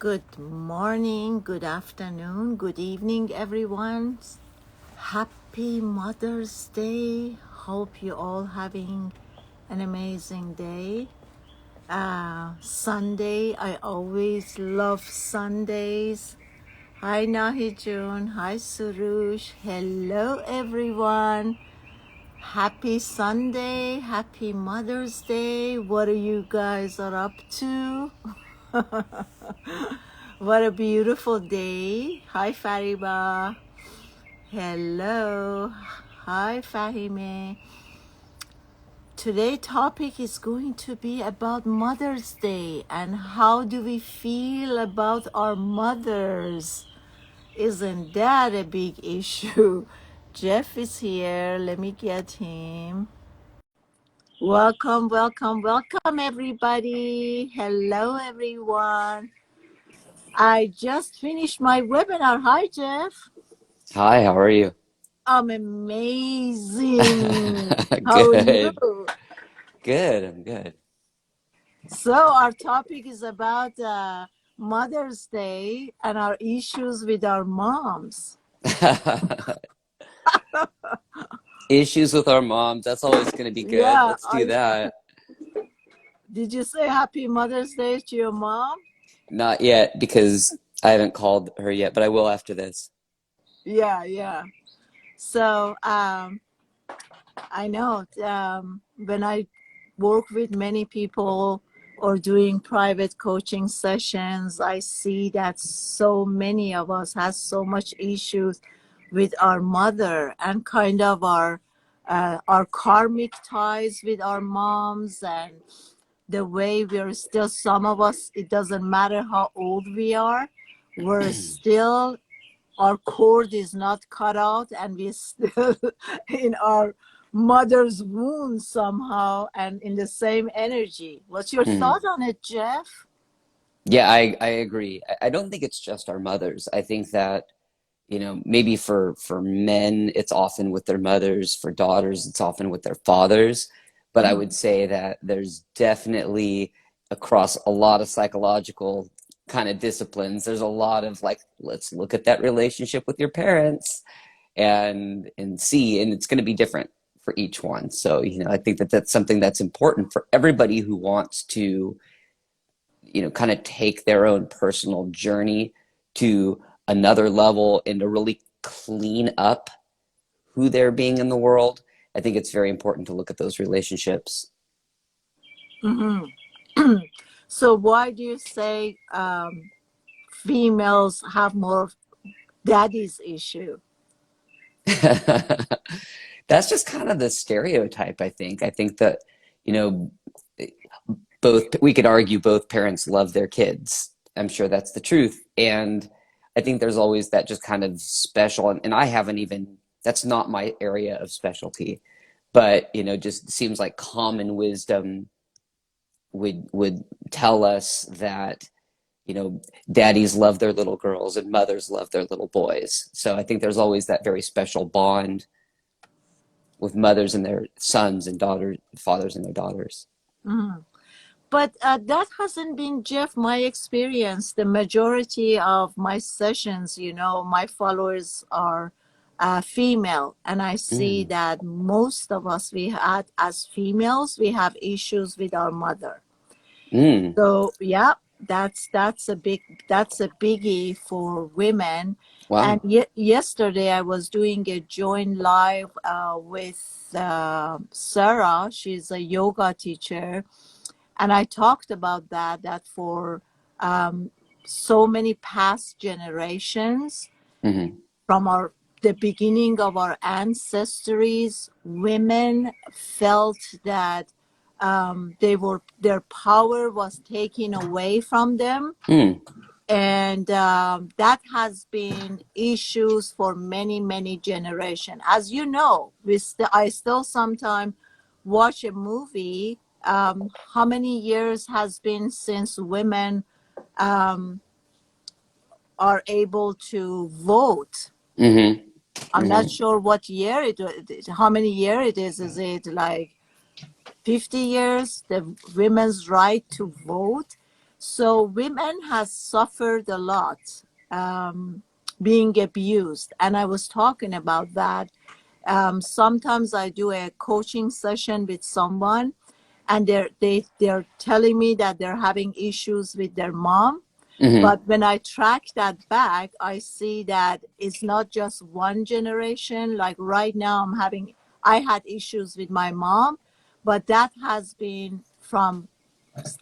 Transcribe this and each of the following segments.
Good morning, good afternoon, good evening, everyone. Happy Mother's Day. Hope you all having an amazing day. Sunday, I always love Sundays. Hi Nahi June, hi Surush. Hello everyone. Happy Sunday, happy Mother's Day. What are you guys are up to? What a beautiful day. Hi Fariba. Hello. Hi Fahime. Today topic is going to be about Mother's Day and how do we feel about our mothers? Isn't that a big issue? Jeff is here. Let me get him. Welcome, welcome, welcome everybody. Hello everyone. I just finished my webinar. Hi Jeff. Hi, how are you? I'm amazing. How are you? Good. Good, I'm good. So our topic is about Mother's Day and our issues with our moms. Issues with our moms, that's always going to be good. Yeah, Let's do that. did you say Happy Mother's Day to your mom? Not yet because I haven't called her yet, but I will after this. Yeah. So I know when I work with many people or doing private coaching sessions, I see that so many of us has so much issues with our mother and kind of our karmic ties with our moms and the way we're still, some of us, it doesn't matter how old we are, we're still, our cord is not cut out and we're still in our mother's womb somehow and in the same energy. What's your Hmm. thought on it, Jeff? Yeah, I agree. I don't think it's just our mothers. I think that, maybe for men, it's often with their mothers. For daughters, it's often with their fathers. But I Mm-hmm. would say that there's definitely across a lot of psychological kind of disciplines, there's a lot of like, let's look at that relationship with your parents and see, and it's going to be different for each one. So, I think that that's something that's important for everybody who wants to kind of take their own personal journey to another level and to really clean up who they're being in the world. I think it's very important to look at those relationships. Mm-hmm. So why do you say females have more of daddy's issue? That's just kind of the stereotype, I think. I think that, you know, both, we could argue both parents love their kids. I'm sure that's the truth. And I think there's always that just kind of special, and I haven't even, that's not my area of specialty, but, just seems like common wisdom would tell us that, daddies love their little girls and mothers love their little boys. So I think there's always that very special bond with mothers and their sons and daughters, fathers and their daughters. Mm-hmm. But that hasn't been, Jeff, my experience. The majority of my sessions, my followers are female. And I see Mm. that most of us, we had as females, we have issues with our mother. Mm. So, yeah, that's a biggie for women. And Wow. yesterday I was doing a joint live with Sarah. She's a yoga teacher, and I talked about that for um, so many past generations, Hmm. from the beginning of our ancestries, women felt that their power was taken away from them, Mm. and that has been issues for many generations. As you know, I still sometimes watch a movie. How many years has been since women um, are able to vote? Hmm. I'm not Hmm. sure what year how many year it is. Is it like 50 years, the women's right to vote? So women has suffered a lot, being abused. And I was talking about that. Sometimes I do a coaching session with someone, and they're telling me that they're having issues with their mom. Hmm. But when I track that back, I see that it's not just one generation. Like right now, I had issues with my mom, but that has been from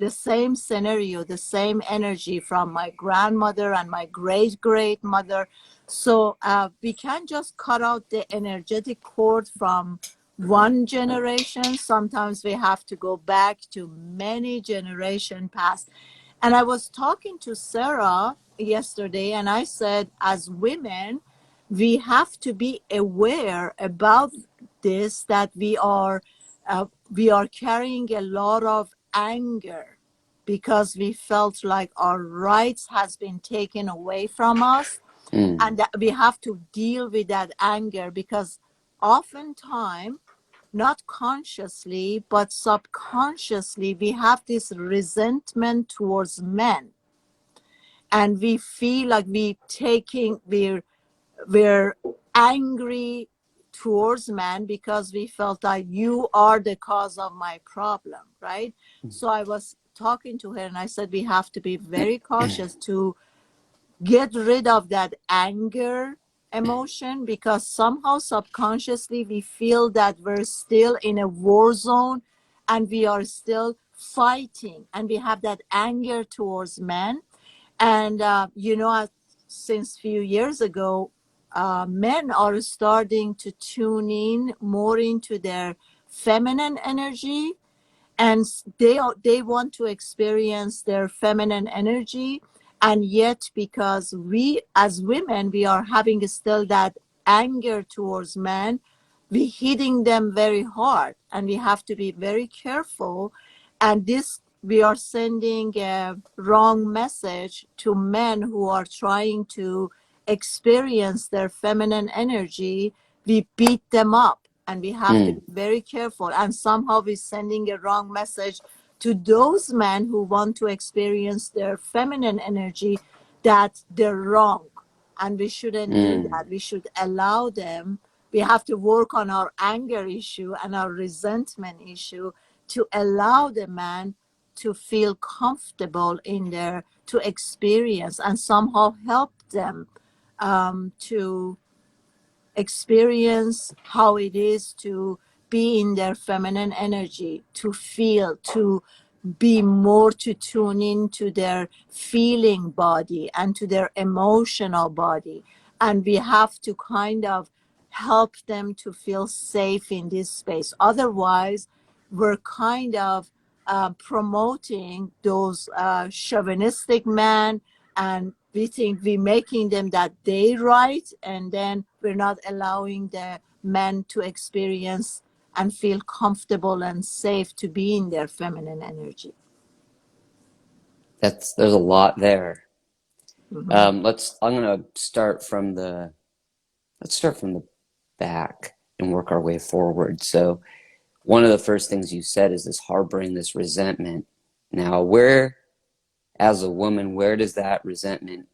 the same scenario, the same energy from my grandmother and my great great mother. So we can't just cut out the energetic cord from one generation. Sometimes we have to go back to many generations past. And I was talking to Sarah yesterday, and I said, as women, we have to be aware about this, that we are carrying a lot of anger because we felt like our rights has been taken away from us, Mm. and that we have to deal with that anger, because oftentimes, not consciously but subconsciously, we have this resentment towards men, and we feel like we're angry towards man because we felt like you are the cause of my problem, right? So I was talking to her and I said we have to be very cautious to get rid of that anger emotion, because somehow subconsciously we feel that we're still in a war zone and we are still fighting, and we have that anger towards men. And since few years ago, men are starting to tune in more into their feminine energy, and they want to experience their feminine energy. And yet, because we as women, we are having still that anger towards men, we hitting them very hard, and we have to be very careful. And this, we are sending a wrong message to men who are trying to experience their feminine energy. We beat them up, and we have to Mm. be very careful. And somehow we're sending a wrong message to those men who want to experience their feminine energy, that they're wrong, and we shouldn't do Mm. that. We should allow them. We have to work on our anger issue and our resentment issue to allow the man to feel comfortable in there, to experience, and somehow help them to experience how it is to be in their feminine energy, to feel, to be more to tune into their feeling body and to their emotional body. And we have to kind of help them to feel safe in this space. Otherwise, we're kind of promoting those chauvinistic men, and we think we're making them that they right, and then we're not allowing the men to experience and feel comfortable and safe to be in their feminine energy. There's a lot there. Mhm. I'm gonna let's start from the back and work our way forward. So one of the first things you said is this harboring this resentment. Now, as a woman, where does that resentment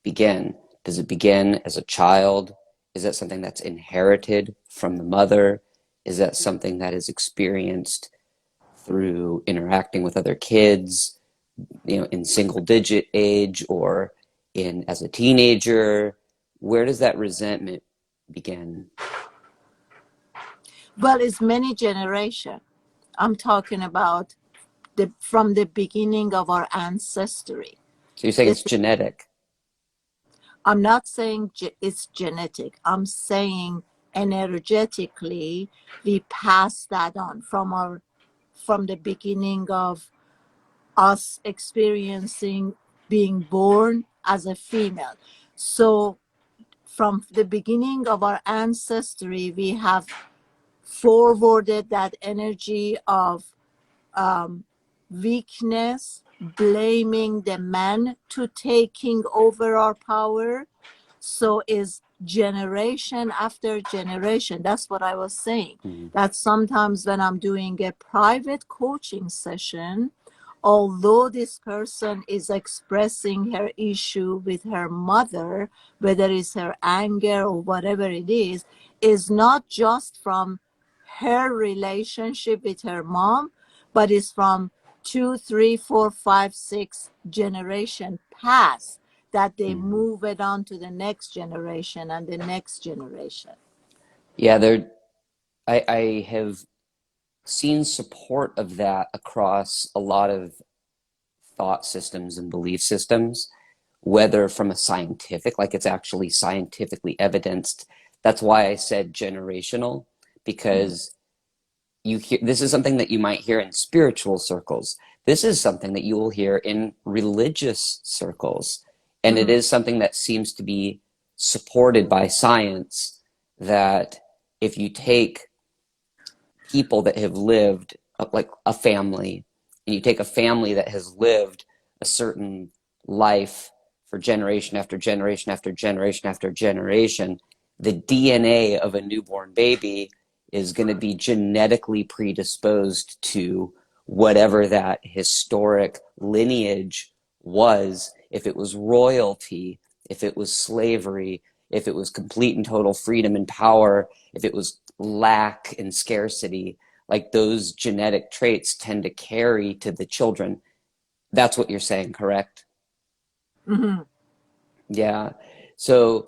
begin? Does it begin as a child? Is that something that's inherited from the mother? Is that something that is experienced through interacting with other kids, in single digit age or in as a teenager? Where does that resentment begin? Well, it's many generation. I'm talking about from the beginning of our ancestry. So you're saying This it's genetic. I'm not saying it's genetic. I'm saying energetically we pass that on from the beginning of us experiencing being born as a female. So from the beginning of our ancestry, we have forwarded that energy of weakness, blaming the man to taking over our power. So is generation after generation. That's what I was saying. Mm. That sometimes when I'm doing a private coaching session, although this person is expressing her issue with her mother, whether it's her anger or whatever it is not just from her relationship with her mom, but is from 2, 3, 4, 5, 6 generation past, that they Mhm. move it on to the next generation and the next generation. Yeah, I have seen support of that across a lot of thought systems and belief systems, whether from a scientific, like it's actually scientifically evidenced. That's why I said generational, because you hear this is something that you might hear in spiritual circles. This is something that you will hear in religious circles. And it Mm-hmm. is something that seems to be supported by science, that if you take people that have lived like a family, and you take a family that has lived a certain life for generation after generation after generation after generation, the DNA of a newborn baby is going to be genetically predisposed to whatever that historic lineage was. If it was royalty, if it was slavery, if it was complete and total freedom and power, if it was lack and scarcity, like those genetic traits tend to carry to the children. That's what you're saying, correct? Mm-hmm. Yeah. So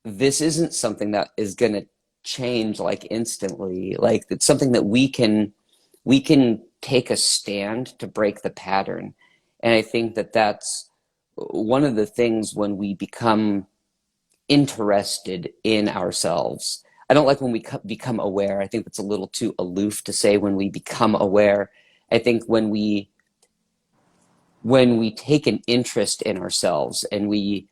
this isn't something that is going to change like instantly. Like it's something that we can take a stand to break the pattern. And I think that that's one of the things when we become interested in ourselves. I don't like when we become aware. I think that's a little too aloof to say when we become aware. I think when we take an interest in ourselves, and we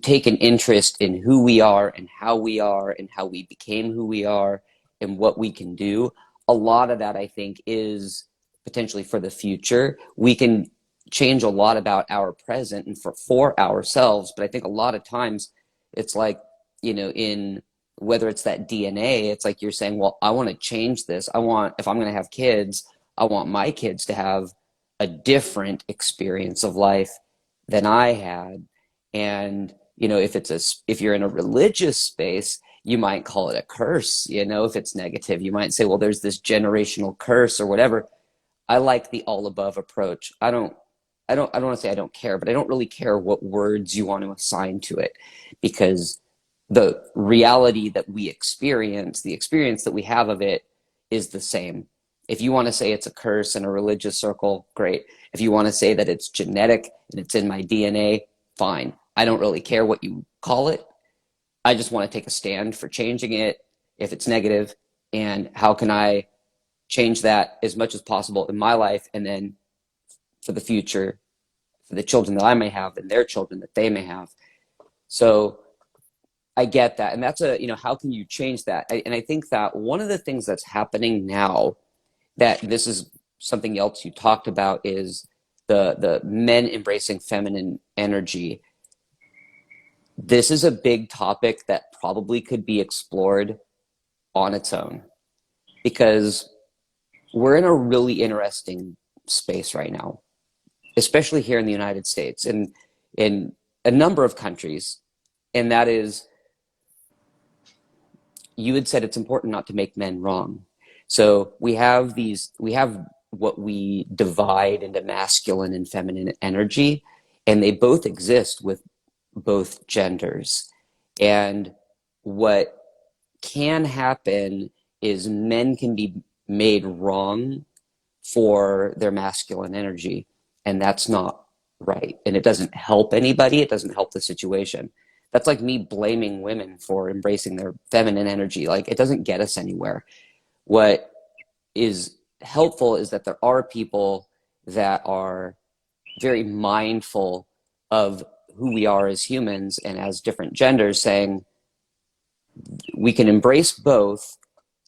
take an interest in who we are and how we became who we are and what we can do, a lot of that I think is potentially for the future. We can change a lot about our present and for ourselves, but I think a lot of times it's like, in whether it's that DNA, it's like you're saying, well, I want to change this. If I'm going to have kids, I want my kids to have a different experience of life than I had. And if you're in a religious space, you might call it a curse. If it's negative, you might say, well, there's this generational curse or whatever. I like the all above approach. I don't want to say I don't care, but I don't really care what words you want to assign to it, because the reality that we experience, the experience that we have of it, is the same. If you want to say it's a curse in a religious circle, great. If you want to say that it's genetic and it's in my DNA, fine. I don't really care what you call it. I just want to take a stand for changing it if it's negative, and how can I change that as much as possible in my life, and then for the future, for the children that I may have and their children that they may have. So I get that. And how can you change that? And I think that one of the things that's happening now, that this is something else you talked about, is the men embracing feminine energy. This is a big topic that probably could be explored on its own, because we're in a really interesting space right now, especially here in the United States and in a number of countries. And that is, you had said it's important not to make men wrong. So we have what we divide into masculine and feminine energy, and they both exist with both genders. And what can happen is men can be made wrong for their masculine energy, and that's not right. And it doesn't help anybody. It doesn't help the situation. That's like me blaming women for embracing their feminine energy. Like, it doesn't get us anywhere. What is helpful is that there are people that are very mindful of who we are as humans and as different genders, saying we can embrace both,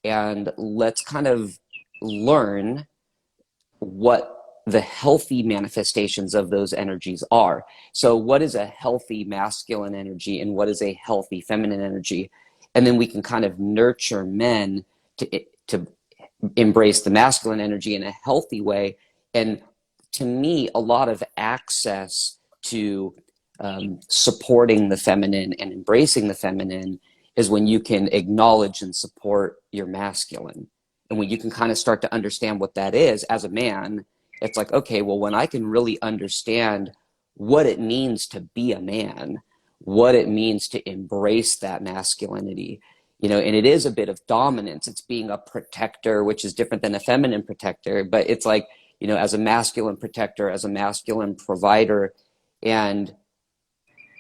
and let's kind of learn what the healthy manifestations of those energies are. So what is a healthy masculine energy and what is a healthy feminine energy? And then we can kind of nurture men to embrace the masculine energy in a healthy way, And to me, a lot of access to supporting the feminine and embracing the feminine is when you can acknowledge and support your masculine. And when you can kind of start to understand what that is as a man, it's like, okay, well, when I can really understand what it means to be a man, what it means to embrace that masculinity, you know, and it is a bit of dominance. It's being a protector, which is different than a feminine protector, but it's like, you know, as a masculine protector, as a masculine provider, and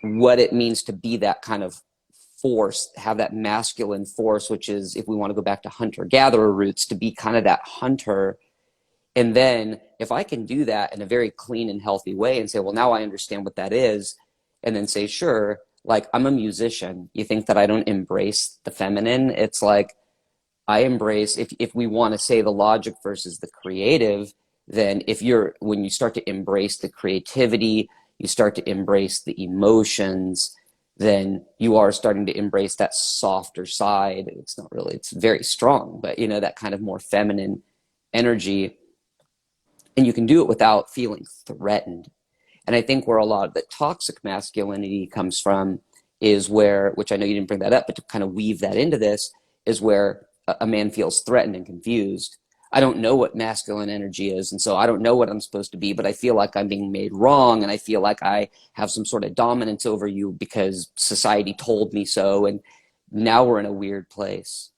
what it means to be that kind of force, have that masculine force, which is, if we want to go back to hunter-gatherer roots, to be kind of that hunter. And then if I can do that in a very clean and healthy way and say, well, now I understand what that is, and then say, sure, like I'm a musician. You think that I don't embrace the feminine? It's like I embrace, if we want to say the logic versus the creative, then when you start to embrace the creativity, you start to embrace the emotions, then you are starting to embrace that softer side. It's not really, it's very strong, but you know, that kind of more feminine energy. And you can do it without feeling threatened. And I think where a lot of the toxic masculinity comes from is where, which I know you didn't bring that up, but to kind of weave that into this, is where a man feels threatened and confused. I don't know what masculine energy is, and so I don't know what I'm supposed to be, but I feel like I'm being made wrong, and I feel like I have some sort of dominance over you because society told me so, and now we're in a weird place.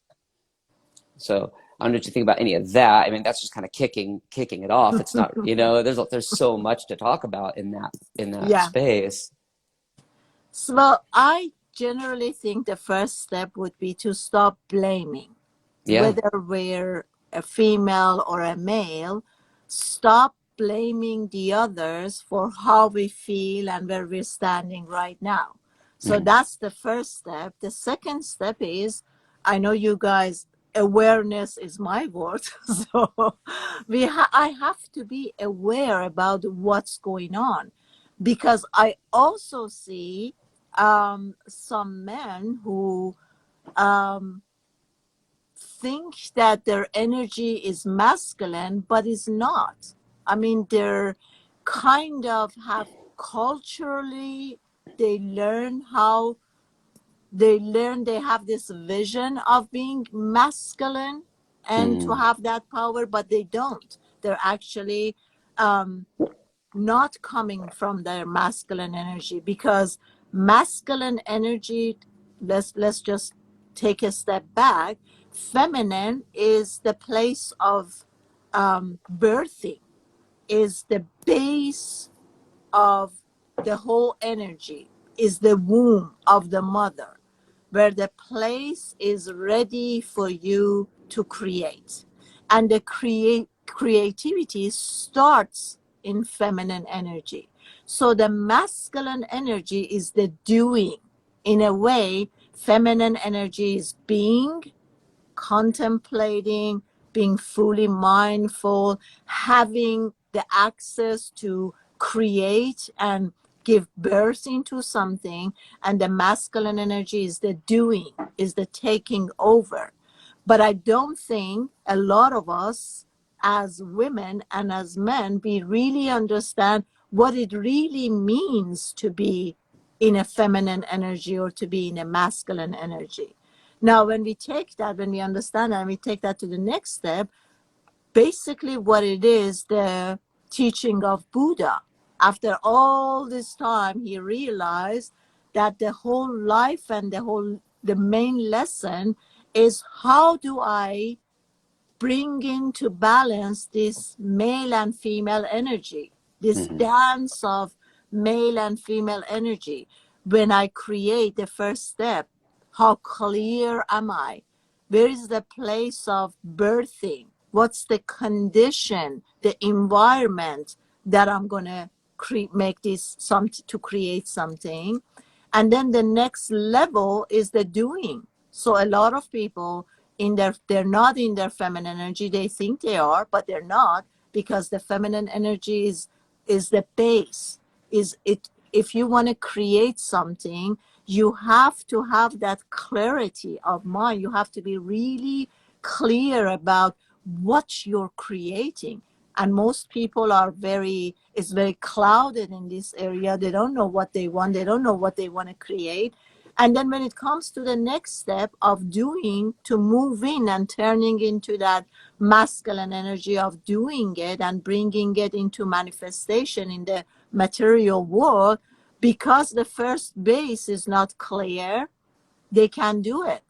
So I don't know what you think about any of that. I mean, that's just kind of kicking it off. It's not, you know, there's so much to talk about in that Yeah. space. So, well, I generally think the first step would be to stop blaming, Yeah. whether we're a female or a male. Stop blaming the others for how we feel and where we're standing right now. So Mhm. that's the first step. The second step is, I know you guys, awareness is my word. So I have to be aware about what's going on, because I also see some men who um, think that their energy is masculine, but is not. I mean, they're kind of have culturally, they learn how, they have this vision of being masculine and to Mhm. have that power, but they don't. They're actually um, not coming from their masculine energy, because masculine energy, let's just take a step back. Feminine is the place of birthing, is the base of the whole energy, is the womb of the mother, where the place is ready for you to create. And the creativity starts in feminine energy. So the masculine energy is the doing. In a way, feminine energy is being, contemplating, being fully mindful, having the access to create and give birth into something. And the masculine energy is the doing, is the taking over. But I don't think a lot of us as women and as men, we really understand what it really means to be in a feminine energy or to be in a masculine energy. Now, when we take that, when we understand that, and we take that to the next step, basically what it is, the teaching of Buddha. After all this time, he realized that the whole life and the main lesson is, how do I bring into balance this male and female energy, this Mhm. dance of male and female energy. When I create the first step, how clear am I? Where is the place of birthing? What's the condition, the environment that I'm going to make this to create something? And then the next level is the doing. So a lot of people, they're not in their feminine energy. They think they are, but they're not, because the feminine energy is the base. Is it? If you want to create something, you have to have that clarity of mind. You have to be really clear about what you're creating. And most people are it's very clouded in this area. They don't know what they want. They don't know what they want to create. And then when it comes to the next step of doing, to move in and turning into that masculine energy of doing it and bringing it into manifestation in the material world, because the first base is not clear, they can do it.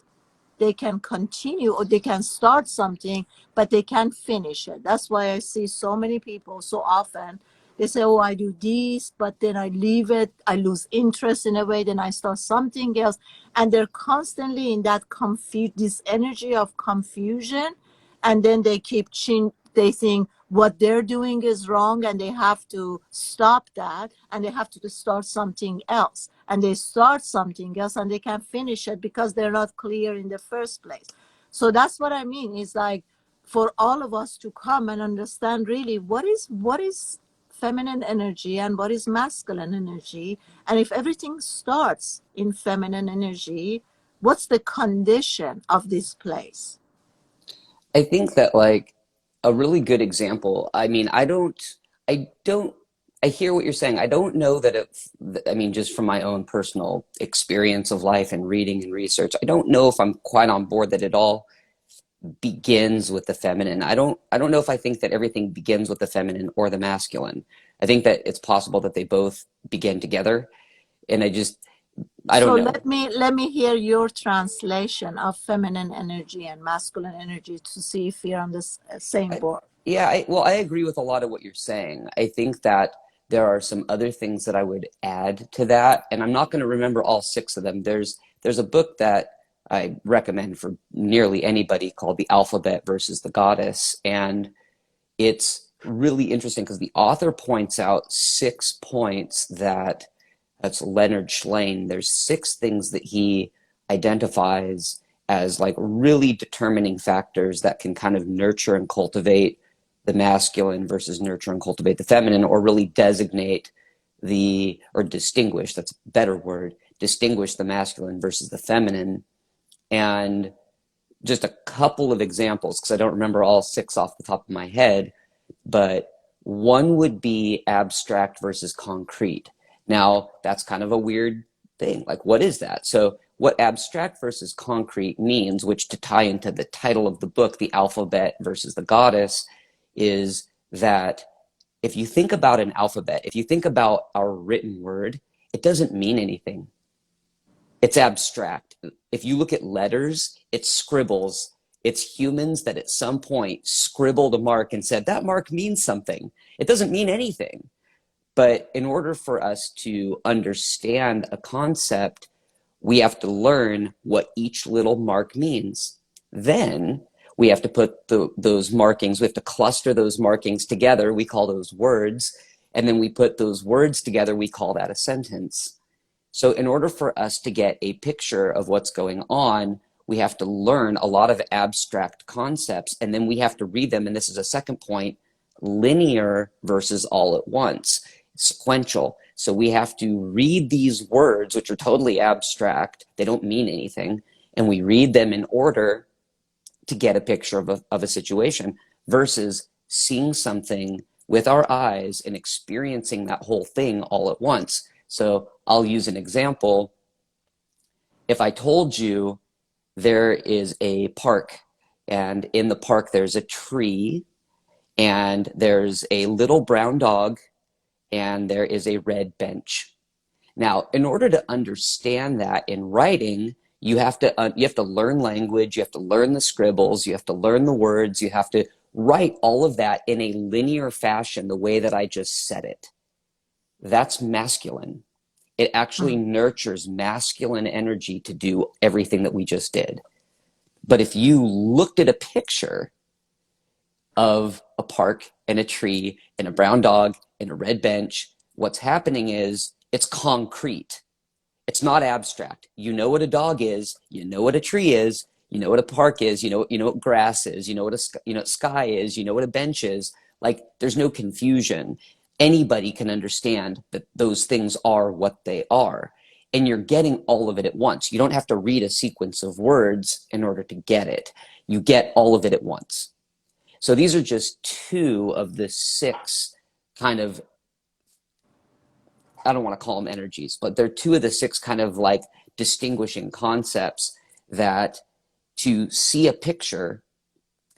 They can continue, or they can start something, but they can't finish it. That's why I see so many people so often. They say, oh, I do this, but then I leave it. I lose interest in a way. Then I start something else. And they're constantly in that this energy of confusion. And then they they think what they're doing is wrong, and they have to stop that, and they have to start something else. And they start something else, and they can't finish it because they're not clear in the first place. So that's what I mean. It's like for all of us to come and understand really what is feminine energy and what is masculine energy. And if everything starts in feminine energy, what's the condition of this place? I think that like a really good example, I mean, I don't, I hear what you're saying. I don't know that I mean, just from my own personal experience of life and reading and research, I don't know if I'm quite on board that it all begins with the feminine. I don't know if I think that everything begins with the feminine or the masculine. I think that it's possible that they both begin together. And I So don't know. let me hear your translation of feminine energy and masculine energy to see if we're on the same board. Yeah, well, I agree with a lot of what you're saying. I think that there are some other things that I would add to that, and I'm not going to remember all six of them. There's a book that I recommend for nearly anybody called The Alphabet versus the Goddess, and it's really interesting because the author points out 6 points that's Leonard Schlein. There's 6 things that he identifies as like really determining factors that can kind of nurture and cultivate the masculine versus nurture and cultivate the feminine, or really designate or distinguish, that's a better word, distinguish the masculine versus the feminine. And just a couple of examples, because I don't remember all 6 off the top of my head, but one would be abstract versus concrete. Now, that's kind of a weird thing. Like, what is that? So what abstract versus concrete means, which to tie into the title of the book, The Alphabet versus the Goddess, is that if you think about an alphabet, if you think about our written word, it doesn't mean anything. It's abstract. If you look at letters, it's scribbles. It's humans that at some point scribbled a mark and said, that mark means something. It doesn't mean anything. But in order for us to understand a concept, we have to learn what each little mark means. Then we have to put those markings, we have to cluster those markings together. We call those words. And then we put those words together. We call that a sentence. So in order for us to get a picture of what's going on, we have to learn a lot of abstract concepts, and then we have to read them. And this is a second point, linear versus all at once, sequential. So we have to read these words, which are totally abstract. They don't mean anything. And we read them in order to get a picture of a situation, versus seeing something with our eyes and experiencing that whole thing all at once. So I'll use an example. If I told you there is a park, and in the park there's a tree, and there's a little brown dog, and there is a red bench. Now, in order to understand that in writing, you have to learn language, you have to learn the scribbles, you have to learn the words, you have to write all of that in a linear fashion, the way that I just said it. That's masculine. It actually nurtures masculine energy to do everything that we just did. But if you looked at a picture of a park and a tree and a brown dog and a red bench, what's happening is it's concrete. It's not abstract. You know what a dog is, you know what a tree is, you know what a park is, you know what grass is, you know what sky is, you know what a bench is. Like, there's no confusion. Anybody can understand that those things are what they are. And you're getting all of it at once. You don't have to read a sequence of words in order to get it. You get all of it at once. So these are just two of the six kind of, I don't want to call them energies, but they're two of the six kind of like distinguishing concepts that to see a picture.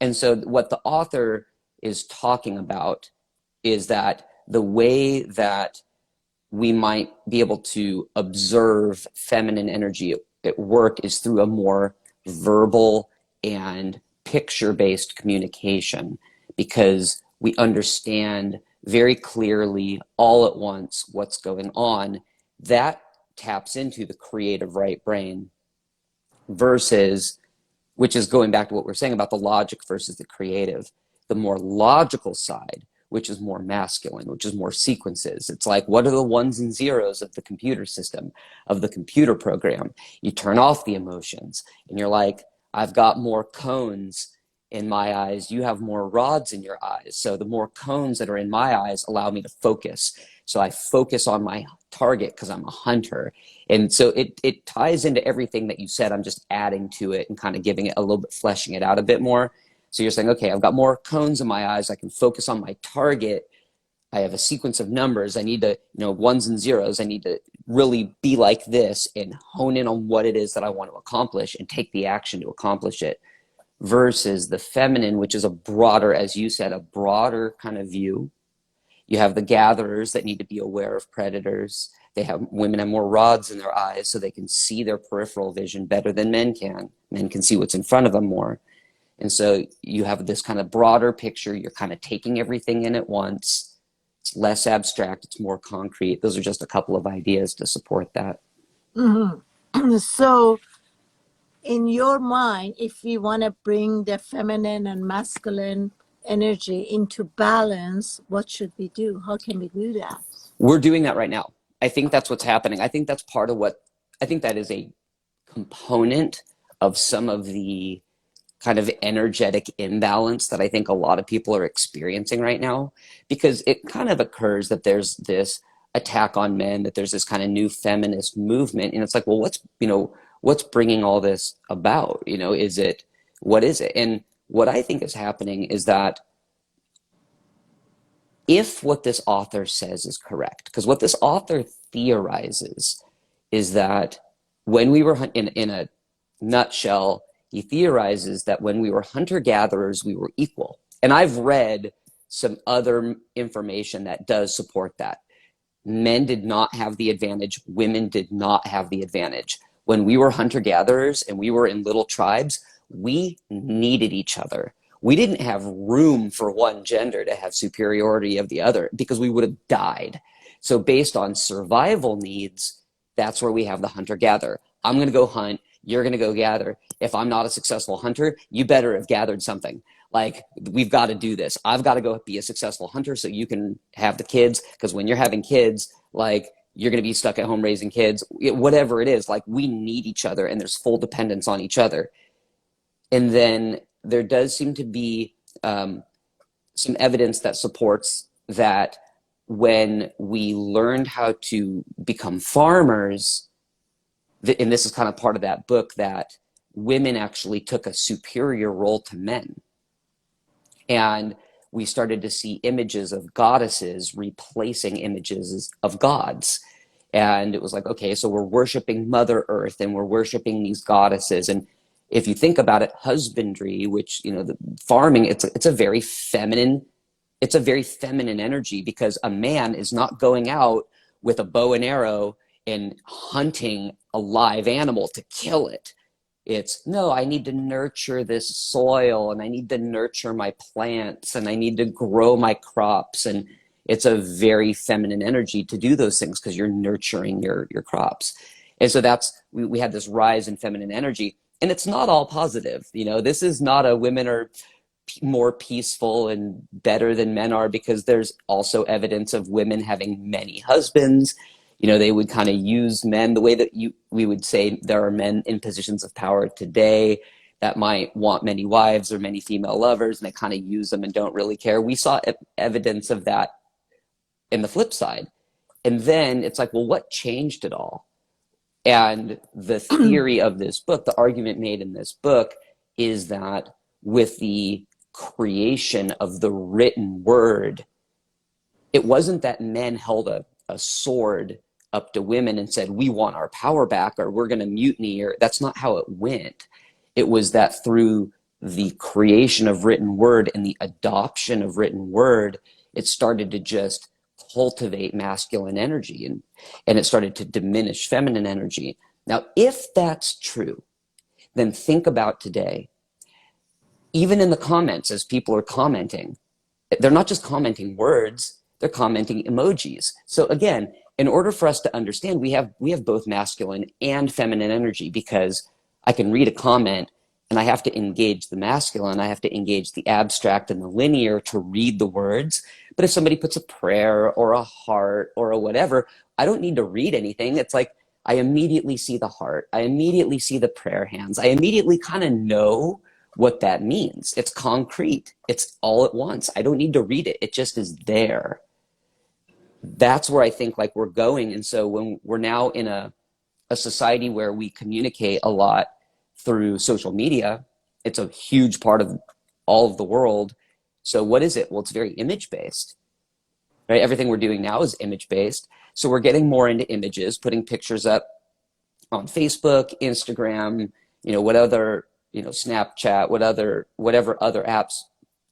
And so what the author is talking about is that the way that we might be able to observe feminine energy at work is through a more verbal and picture-based communication, because we understand very clearly all at once what's going on. That taps into the creative right brain versus, which is going back to what we're saying about the logic versus the creative, the more logical side, which is more masculine, which is more sequences. It's like, what are the ones and zeros of the computer system, of the computer program? You turn off the emotions and you're like, I've got more cones in my eyes, you have more rods in your eyes. So the more cones that are in my eyes allow me to focus. So I focus on my target because I'm a hunter. And so it ties into everything that you said. I'm just adding to it and kind of giving it a little bit, fleshing it out a bit more. So you're saying, okay, I've got more cones in my eyes. I can focus on my target. I have a sequence of numbers. I need to, ones and zeros. I need to really be like this and hone in on what it is that I want to accomplish and take the action to accomplish it. Versus the feminine, which is a broader, as you said, a broader kind of view. You have the gatherers that need to be aware of predators. Women have more rods in their eyes so they can see their peripheral vision better than men can. Men can see what's in front of them more. And so you have this kind of broader picture. You're kind of taking everything in at once. It's less abstract. It's more concrete. Those are just a couple of ideas to support that. Mm-hmm. So in your mind, if we want to bring the feminine and masculine energy into balance, what should we do? How can we do that? We're doing that right now. I think that's what's happening. I think that's part of I think that is a component of some of the kind of energetic imbalance that I think a lot of people are experiencing right now, because it kind of occurs that there's this attack on men, that there's this kind of new feminist movement. And it's like, well, what's bringing all this about? What is it? And what I think is happening is that if what this author says is correct, because what this author theorizes is that when we were in a nutshell, he theorizes that when we were hunter-gatherers, we were equal. And I've read some other information that does support that. Men did not have the advantage. Women did not have the advantage. When we were hunter-gatherers and we were in little tribes, we needed each other. We didn't have room for one gender to have superiority of the other because we would have died. So based on survival needs, that's where we have the hunter-gatherer. I'm going to go hunt. You're going to go gather. If I'm not a successful hunter, you better have gathered something. Like, we've got to do this. I've got to go be a successful hunter so you can have the kids. Because when you're having kids, like, you're going to be stuck at home raising kids, whatever it is. Like, we need each other and there's full dependence on each other. And then there does seem to be some evidence that supports that when we learned how to become farmers, and this is kind of part of that book, that women actually took a superior role to men. And we started to see images of goddesses replacing images of gods. And it was like, okay, so we're worshiping Mother Earth and we're worshiping these goddesses. And if you think about it, husbandry, which, the farming, it's a very feminine energy, because a man is not going out with a bow and arrow and hunting a live animal to kill it. It's, no, I need to nurture this soil and I need to nurture my plants and I need to grow my crops. And it's a very feminine energy to do those things because you're nurturing your crops. And so we had this rise in feminine energy, and it's not all positive. This is not a women are more peaceful and better than men are, because there's also evidence of women having many husbands. They would kind of use men the way that we would say there are men in positions of power today that might want many wives or many female lovers, and they kind of use them and don't really care. We saw evidence of that in the flip side. And then it's like, well, what changed it all? And the theory of this book, the argument made in this book, is that with the creation of the written word, it wasn't that men held a sword up to women and said, we want our power back, or we're going to mutiny, or that's not how it went. It was that through the creation of written word and the adoption of written word, it started to just cultivate masculine energy, and it started to diminish feminine energy. Now, if that's true, then think about today. Even in the comments, as people are commenting, they're not just commenting words, they're commenting emojis. So again, in order for us to understand, we have both masculine and feminine energy, because I can read a comment and I have to engage the masculine, I have to engage the abstract and the linear to read the words. But if somebody puts a prayer or a heart or a whatever, I don't need to read anything. It's like I immediately see the heart. I immediately see the prayer hands. I immediately kind of know what that means. It's concrete. It's all at once. I don't need to read it. It just is there. That's where I think like we're going. And so when we're now in a society where we communicate a lot through social media, it's a huge part of all of the world. So what is it? Well, it's very image-based, right? Everything we're doing now is image-based. So we're getting more into images, putting pictures up on Facebook, Instagram, what other, Snapchat, whatever other apps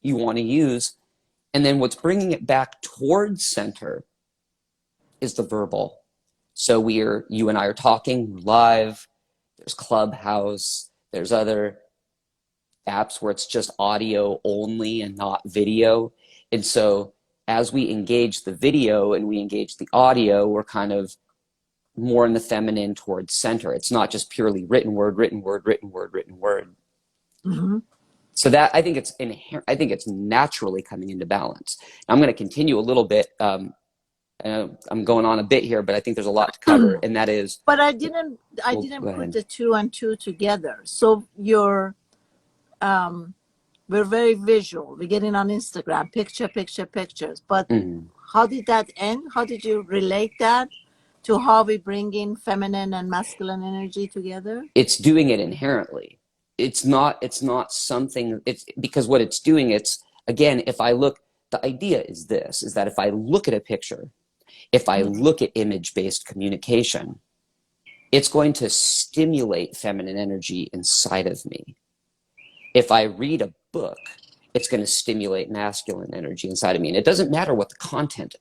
you want to use. And then what's bringing it back towards center is the verbal. So you and I are talking live. There's Clubhouse. There's other apps where it's just audio only and not video. And so as we engage the video and we engage the audio, we're kind of more in the feminine towards center. It's not just purely written word, written word, written word, written word. Mm-hmm. So that I think it's inherent. I think it's naturally coming into balance. Now, I'm going to continue a little bit. I'm going on a bit here, but I think there's a lot to cover, and that is. But I didn't put the two and two together. So we're very visual. We're getting on Instagram, pictures. But how did that end? How did you relate that to how we bring in feminine and masculine energy together? It's doing it inherently. It's not something, it's because what it's doing, it's, again, if I look, the idea is this, is that if I look at a picture, if I look at image-based communication, it's going to stimulate feminine energy inside of me. If I read a book, it's going to stimulate masculine energy inside of me. And it doesn't matter what the content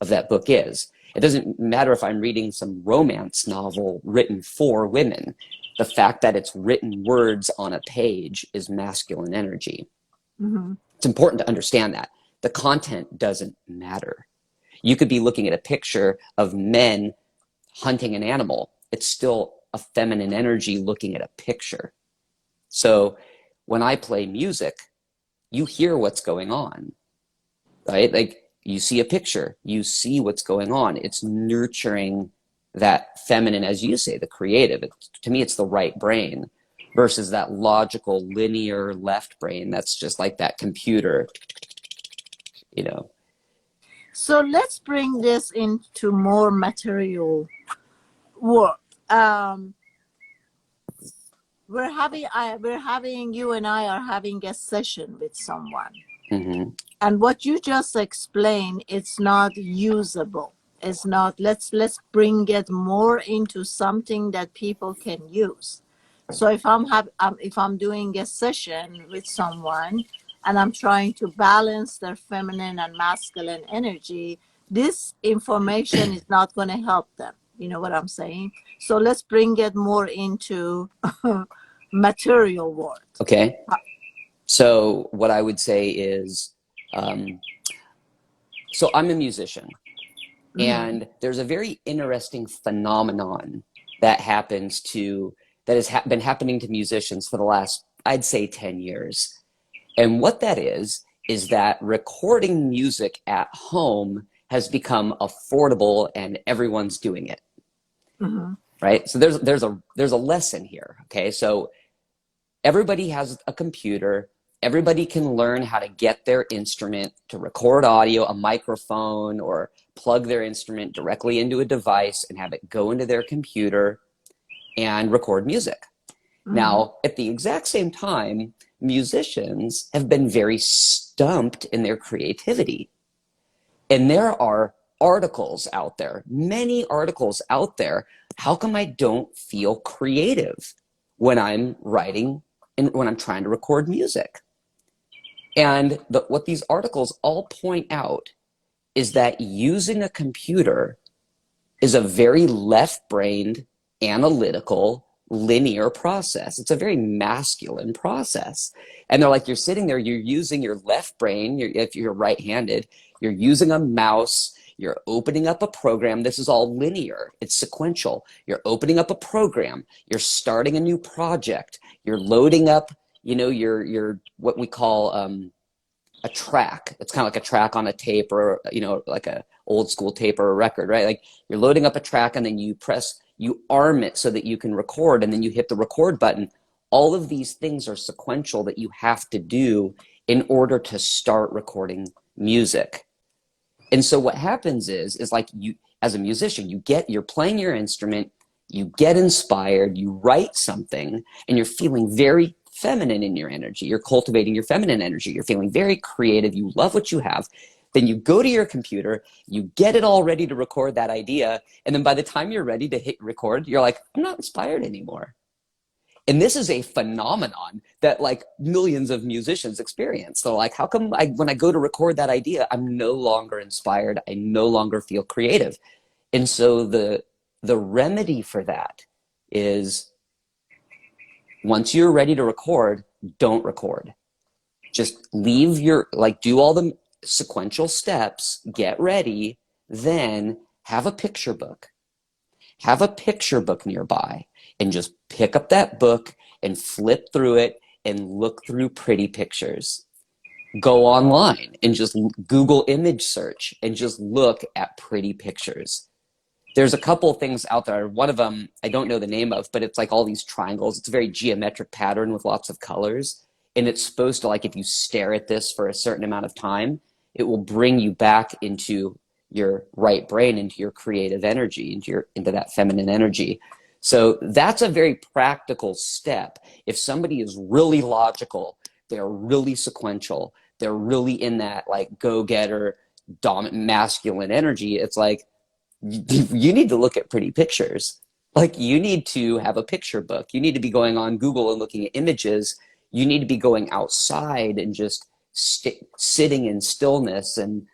of that book is. It doesn't matter if I'm reading some romance novel written for women. The fact that it's written words on a page is masculine energy. Mm-hmm. It's important to understand that. The content doesn't matter. You could be looking at a picture of men hunting an animal. It's still a feminine energy looking at a picture. So when I play music, you hear what's going on, right? Like you see a picture, you see what's going on. It's nurturing that feminine, as you say, the creative. To me, it's the right brain versus that logical, linear left brain. That's just like that computer, So let's bring this into more material work. You and I are having a session with someone. Mm-hmm. And what you just explained, it's not usable. It's not, let's bring it more into something that people can use. So if I'm doing a session with someone and I'm trying to balance their feminine and masculine energy, this information is not going to help them. You know what I'm saying? So let's bring it more into material work. Okay. So what I would say is, so I'm a musician. And there's a very interesting phenomenon that has been happening to musicians for the last, I'd say, 10 years. And what that is that recording music at home has become affordable and everyone's doing it. Mm-hmm. Right? So there's a lesson here. Okay. So everybody has a computer. Everybody can learn how to get their instrument to record audio, a microphone, or plug their instrument directly into a device and have it go into their computer and record music. Mm-hmm. Now, at the exact same time, musicians have been very stumped in their creativity. And there are articles out there, many articles out there. How come I don't feel creative when I'm writing and when I'm trying to record music? And what these articles all point out is that using a computer is a very left-brained, analytical, linear process. It's a very masculine process. And they're like, you're sitting there, you're using your left brain, if you're right-handed, you're using a mouse, you're opening up a program. This is all linear. It's sequential. You're opening up a program. You're starting a new project. You're loading up, your what we call a track. It's kind of like a track on a tape, or like a old school tape or a record, right? Like you're loading up a track and then you arm it so that you can record, and then you hit the record button. All of these things are sequential that you have to do in order to start recording music. And so what happens is like, you, as a musician, you're playing your instrument, you get inspired, you write something, and you're feeling very feminine in your energy. You're cultivating your feminine energy. You're feeling very creative. You love what you have. Then you go to your computer, you get it all ready to record that idea. And then by the time you're ready to hit record, you're like, I'm not inspired anymore. And this is a phenomenon that like millions of musicians experience. So like, how come when I go to record that idea, I'm no longer inspired. I no longer feel creative. And so the remedy for that is, once you're ready to record, don't record. Just leave do all the sequential steps, get ready, then have a picture book. Have a picture book nearby and just pick up that book and flip through it and look through pretty pictures. Go online and just Google image search and just look at pretty pictures. There's a couple of things out there. One of them I don't know the name of, but it's like all these triangles. It's a very geometric pattern with lots of colors. And it's supposed to, like, if you stare at this for a certain amount of time, it will bring you back into your right brain, into your creative energy, into that feminine energy. So that's a very practical step. If somebody is really logical, they're really sequential, they're really in that like go-getter, dominant masculine energy, it's like, you need to look at pretty pictures. Like, you need to have a picture book. You need to be going on Google and looking at images. You need to be going outside and just sitting in stillness and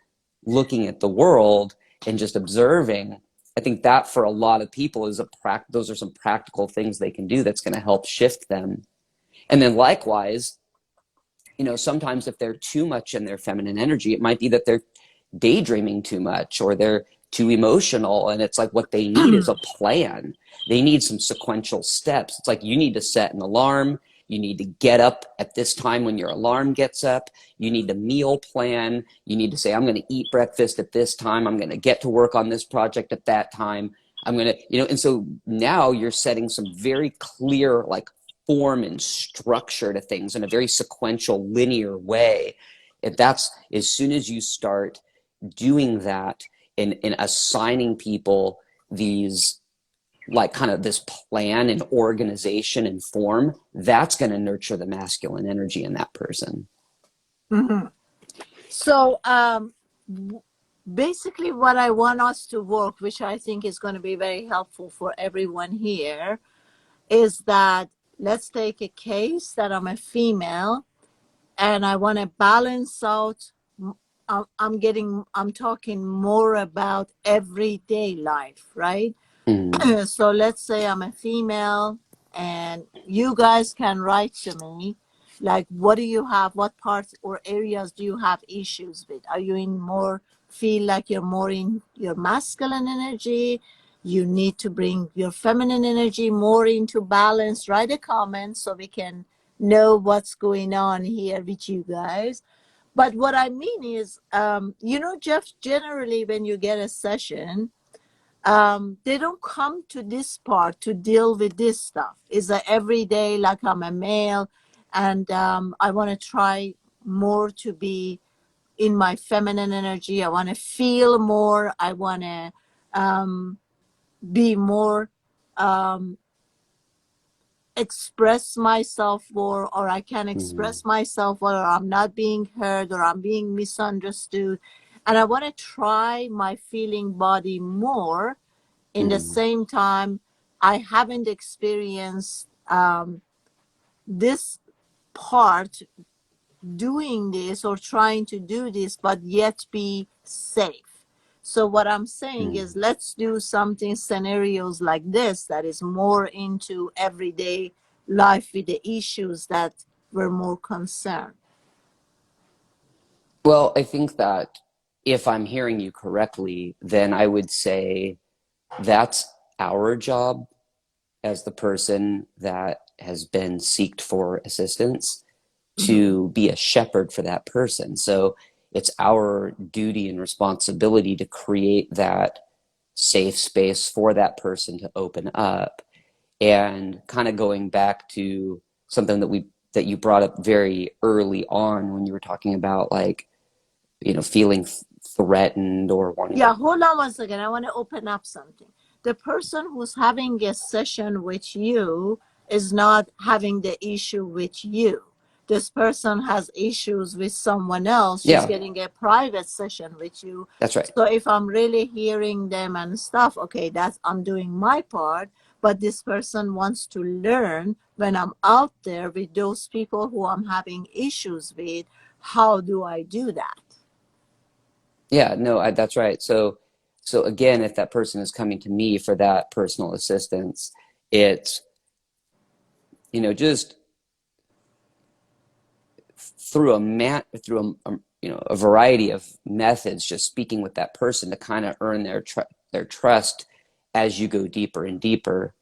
looking at the world and just observing. I think that for a lot of people is those are some practical things they can do that's going to help shift them. And then likewise, sometimes if they're too much in their feminine energy, it might be that they're daydreaming too much, or they're too emotional, and it's like what they need is a plan. They need some sequential steps. It's like, you need to set an alarm. You need to get up at this time when your alarm gets up. You need a meal plan. You need to say, I'm going to eat breakfast at this time. I'm going to get to work on this project at that time. I'm going to, and so now you're setting some very clear like form and structure to things in a very sequential, linear way. And that's, as soon as you start doing that, in assigning people these, like, kind of this plan and organization and form, that's going to nurture the masculine energy in that person. Mm-hmm. So basically what I want us to work, which I think is going to be very helpful for everyone here, is that let's take a case that I'm a female and I want to balance out. I'm talking more about everyday life, right? Mm. So let's say I'm a female and you guys can write to me, like, what do you have, what parts or areas do you have issues with? Are you feel like you're more in your masculine energy? You need to bring your feminine energy more into balance. Write a comment so we can know what's going on here with you guys. But what I mean is, Jeff, generally when you get a session, they don't come to this part to deal with this stuff. It's a everyday, like, I'm a male and I want to try more to be in my feminine energy. I want to feel more. I want to be more express myself more, or I can Mm-hmm. express myself, or I'm not being heard, or I'm being misunderstood. And I want to try my feeling body more. In the Mm-hmm. same time, I haven't experienced this part doing this or trying to do this, but yet be safe. So what I'm saying is, let's do something scenarios like this that is more into everyday life with the issues that we're more concerned. Well, I think that if I'm hearing you correctly, then I would say that's our job as the person that has been seeked for assistance Mm-hmm. to be a shepherd for that person. So it's our duty and responsibility to create that safe space for that person to open up. And kind of going back to something that you brought up very early on when you were talking about, like, feeling threatened or wanting to. Yeah, hold on one second. I want to open up something. The person who's having a session with you is not having the issue with you. This person has issues with someone else. She's Yeah, getting a private session with you. that's right. So if I'm really hearing them and stuff, okay, that's I'm doing my part. But this person wants to learn when I'm out there with those people who I'm having issues with. How do I do that? Yeah, no, that's right. So again, if that person is coming to me for that personal assistance, it's, just through a variety of methods, just speaking with that person to kind of earn their trust as you go deeper and deeper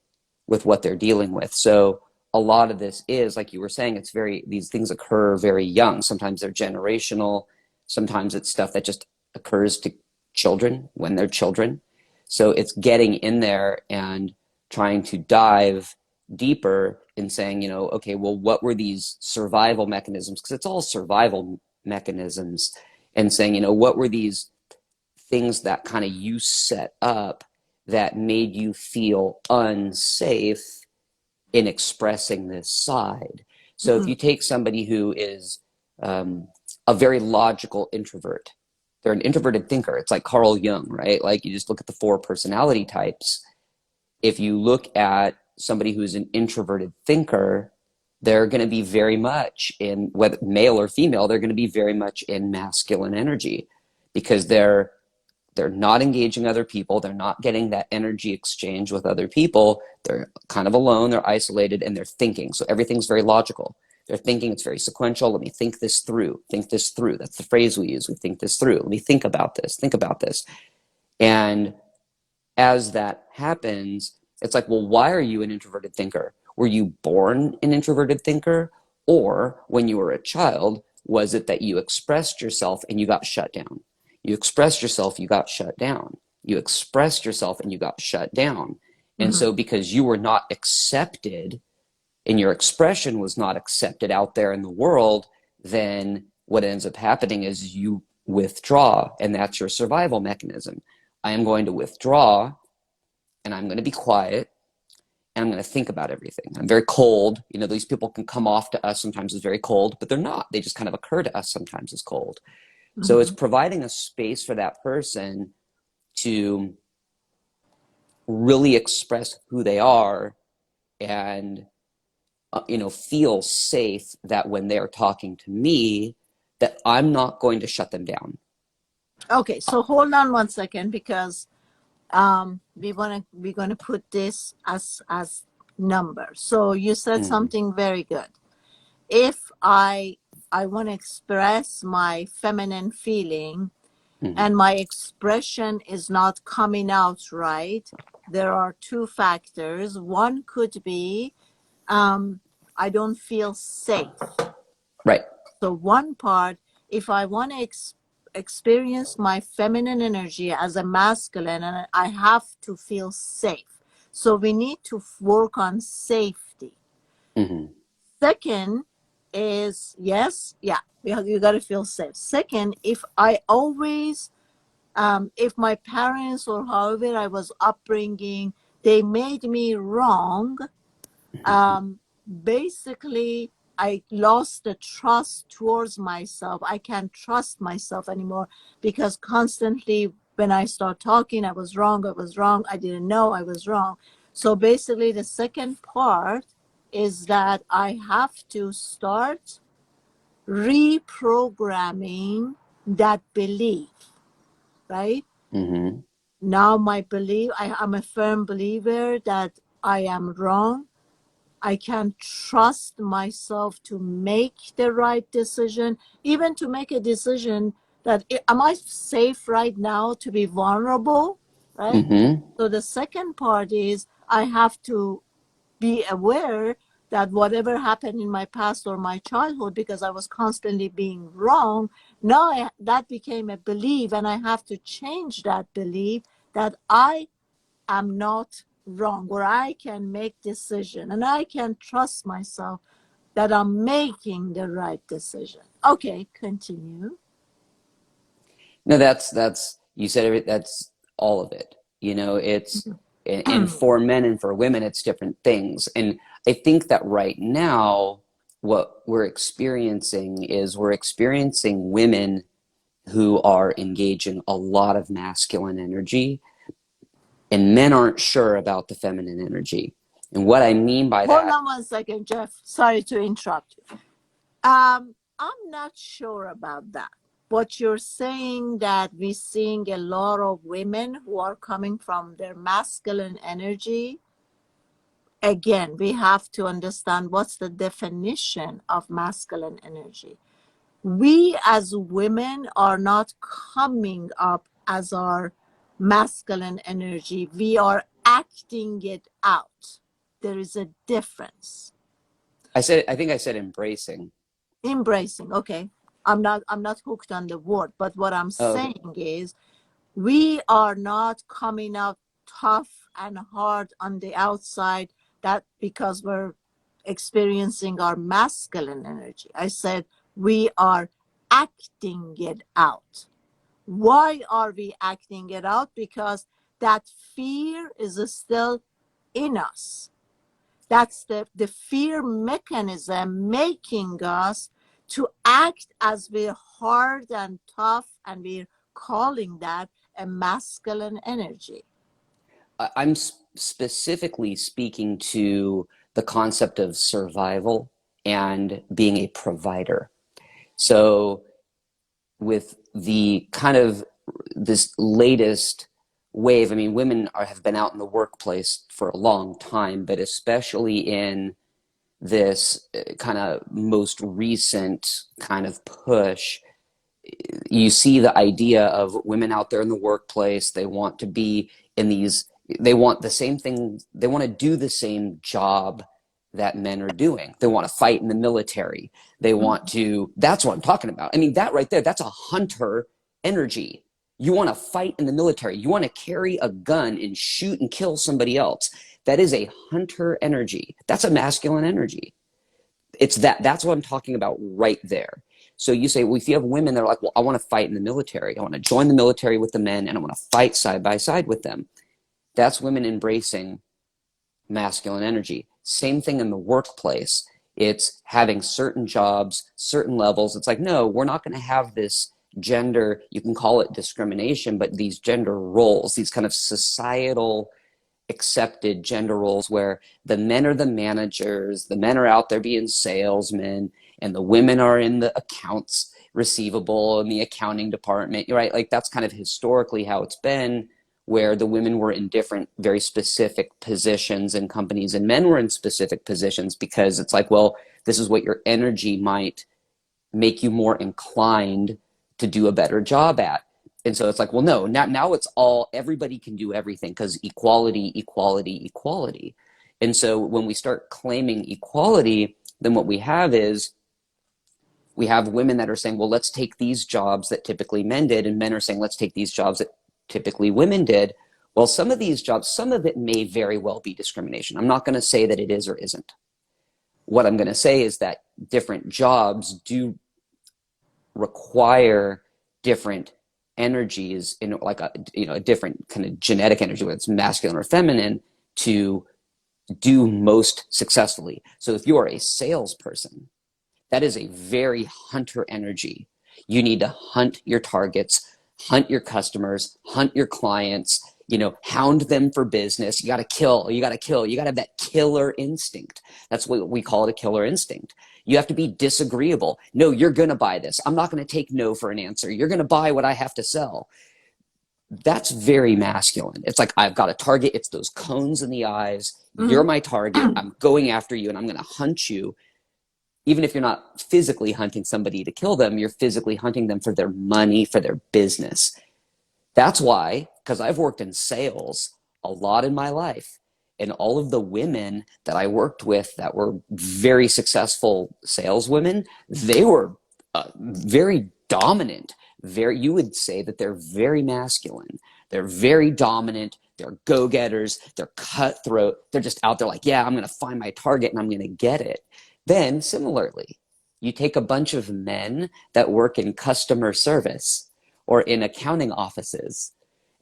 with what they're dealing with. So a lot of this is, like you were saying, these things occur very young. Sometimes they're generational. Sometimes it's stuff that just occurs to children when they're children. So it's getting in there and trying to dive deeper in saying, okay, well, what were these survival mechanisms? Because it's all survival mechanisms. And saying, what were these things that kind of you set up that made you feel unsafe in expressing this side. So if Mm-hmm. you take somebody who is um, a very logical introvert, they're an introverted thinker. It's like Carl Jung, right? Like, you just look at the 4 personality types. If you look at somebody who's an introverted thinker, they're going to be very much in, whether male or female, they're going to be very much in masculine energy, because they're not engaging other people. They're not getting that energy exchange with other people. They're kind of alone. They're isolated, and they're thinking. So everything's very logical. They're thinking. It's very sequential. Let me think this through. Think this through. That's the phrase we use. We think this through. Let me think about this. Think about this. And as that happens, it's like, well, why are you an introverted thinker? Were you born an introverted thinker? Or when you were a child, was it that you expressed yourself and you got shut down? You expressed yourself, you got shut down. You expressed yourself and you got shut down. And Mm-hmm. so because you were not accepted and your expression was not accepted out there in the world, then what ends up happening is you withdraw, and that's your survival mechanism. I am going to withdraw, and I'm going to be quiet, and I'm going to think about everything. I'm very cold. These people can come off to us sometimes as very cold, but they're not. They just kind of occur to us sometimes as cold. So it's Mm-hmm. providing a space for that person to really express who they are, and feel safe that when they're talking to me, that I'm not going to shut them down. Okay, so hold on one second, because we're gonna put this as number. So you said Mm-hmm. something very good. If I want to express my feminine feeling Mm-hmm. and my expression is not coming out right, there are 2 factors. One could be I don't feel safe. Right. So one part, if I want to experience my feminine energy as a masculine, and I have to feel safe. So we need to work on safety. Mm-hmm. Second is, yes, yeah, you got to feel safe. Second, if I always, if my parents or however I was upbringing, they made me wrong, um, basically I lost the trust towards myself. I can't trust myself anymore because constantly when I start talking, I was wrong, I didn't know I was wrong. So basically the second part is that I have to start reprogramming that belief, right? Mm-hmm. Now my belief, I'm a firm believer that I am wrong. I can trust myself to make the right decision, even to make a decision that am I safe right now to be vulnerable, right? Mm-hmm. So the second part is I have to be aware that whatever happened in my past or my childhood, because I was constantly being wrong, now that became a belief, and I have to change that belief that I am not wrong, or I can make decision and I can trust myself that I'm making the right decision. Okay, continue. No, that's you said it. That's all of it. You know, it's and for men and for women, it's different things. And I think that right now, what we're experiencing is we're experiencing women who are engaging a lot of masculine energy, and men aren't sure about the feminine energy. And what I mean by Hold that, on one second, Jeff. Sorry to interrupt you. I'm not sure about that. What you're saying that we're seeing a lot of women who are coming from their masculine energy. Again, we have to understand what's the definition of masculine energy. We as women are not coming up as our masculine energy. We are acting it out. There is a difference. I think I said embracing. Embracing, okay. I'm not hooked on the word, but what I'm Oh, okay. saying is we are not coming out tough and hard on the outside, that because we're experiencing our masculine energy. I said we are acting it out. Why are we acting it out? Because that fear is still in us. That's the fear mechanism making us to act as we're hard and tough, and we're calling that a masculine energy. I'm specifically speaking to the concept of survival and being a provider. So, with the kind of this latest wave, I mean, women have been out in the workplace for a long time, but especially in this kind of most recent kind of push, you see the idea of women out there in the workplace. They want to be in these, they want the same thing, they want to do the same job that men are doing. They want to fight in the military. They want to, that's what I'm talking about. I mean, that right there, that's a hunter energy. You want to fight in the military. You want to carry a gun and shoot and kill somebody else. That is a hunter energy. That's a masculine energy. That's what I'm talking about right there. So you say, well, if you have women that are like, well, I want to fight in the military. I want to join the military with the men and I want to fight side by side with them. That's women embracing masculine energy. Same thing in the workplace. It's having certain jobs, certain levels. It's like, no, we're not going to have this gender, you can call it discrimination, but these gender roles, these kind of societal accepted gender roles where the men are the managers, the men are out there being salesmen, and the women are in the accounts receivable and the accounting department, right? Like that's kind of historically how it's been, where the women were in different, very specific positions in companies and men were in specific positions because it's like, well, this is what your energy might make you more inclined to do a better job at. And so it's like, well, no, now it's all, everybody can do everything because equality, equality, equality. And so when we start claiming equality, then what we have is we have women that are saying, well, let's take these jobs that typically men did. And men are saying, let's take these jobs that typically women did. Well, some of these jobs, some of it may very well be discrimination. I'm not going to say that it is or isn't. What I'm going to say is that different jobs do require different energies in like a different kind of genetic energy, whether it's masculine or feminine, to do most successfully. So if you are a salesperson, that is a very hunter energy. You need to hunt your targets, hunt your customers, hunt your clients, hound them for business. You got to kill, you got to kill, you got to have that killer instinct. That's what we call it, a killer instinct. You have to be disagreeable. No, you're going to buy this. I'm not going to take no for an answer. You're going to buy what I have to sell. That's very masculine. It's like, I've got a target. It's those cones in the eyes. You're my target. I'm going after you and I'm going to hunt you. Even if you're not physically hunting somebody to kill them, you're physically hunting them for their money, for their business. That's why, because I've worked in sales a lot in my life, and all of the women that I worked with that were very successful saleswomen, they were very dominant. You would say that they're very masculine. They're very dominant. They're go-getters. They're cutthroat. They're just out there like, yeah, I'm going to find my target and I'm going to get it. Then similarly, you take a bunch of men that work in customer service or in accounting offices,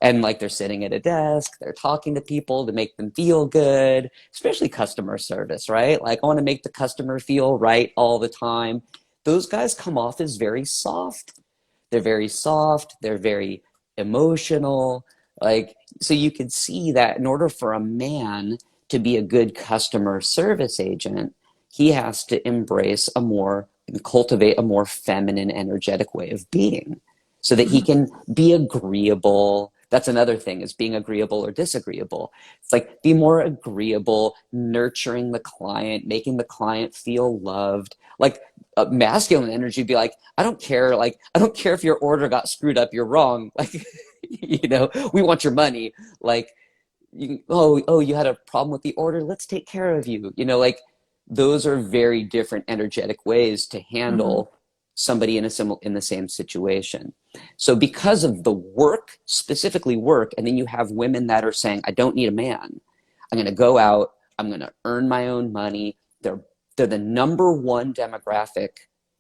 and like they're sitting at a desk, they're talking to people to make them feel good, especially customer service, right? Like, I want to make the customer feel right all the time. Those guys come off as very soft. They're very soft. They're very emotional. Like, so you could see that in order for a man to be a good customer service agent, he has to embrace and cultivate a more feminine, energetic way of being so that he can be agreeable. That's another thing, is being agreeable or disagreeable. It's like, be more agreeable, nurturing the client, making the client feel loved. Like, masculine energy would be like, I don't care. Like, I don't care if your order got screwed up, you're wrong. Like, we want your money. Like, you had a problem with the order. Let's take care of you. Like, those are very different energetic ways to handle somebody in the same situation. So because of the work, specifically work, and then you have women that are saying, I don't need a man. I'm going to go out. I'm going to earn my own money. They're the number one demographic.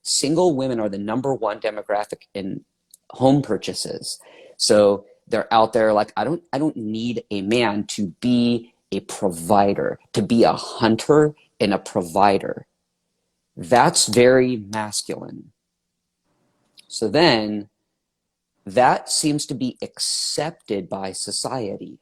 Single women are the number one demographic in home purchases. So they're out there like, I don't need a man to be a provider, to be a hunter and a provider. That's very masculine. So then that seems to be accepted by society.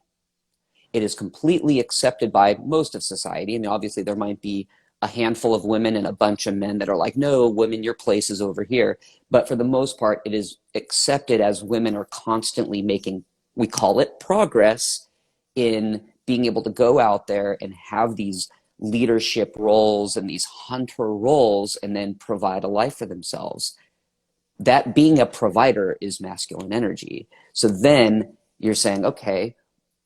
It is completely accepted by most of society. And obviously there might be a handful of women and a bunch of men that are like, no, women, your place is over here. But for the most part, it is accepted as women are constantly making, we call it progress, in being able to go out there and have these leadership roles and these hunter roles and then provide a life for themselves. That being a provider is masculine energy. So then you're saying, okay,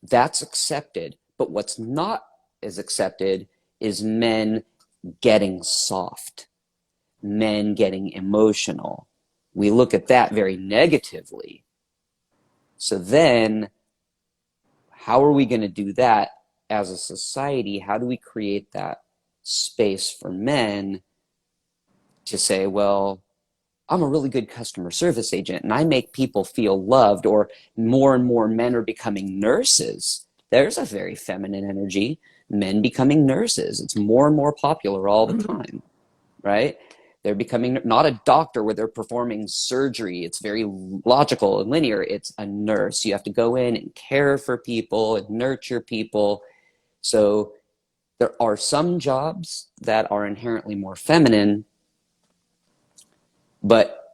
that's accepted. But what's not as accepted is men getting soft, men getting emotional. We look at that very negatively. So then how are we going to do that as a society? How do we create that space for men to say, well, I'm a really good customer service agent and I make people feel loved, or more and more men are becoming nurses. There's a very feminine energy. Men becoming nurses. It's more and more popular all the time, right? They're becoming not a doctor where they're performing surgery. It's very logical and linear. It's a nurse. You have to go in and care for people and nurture people. So there are some jobs that are inherently more feminine, but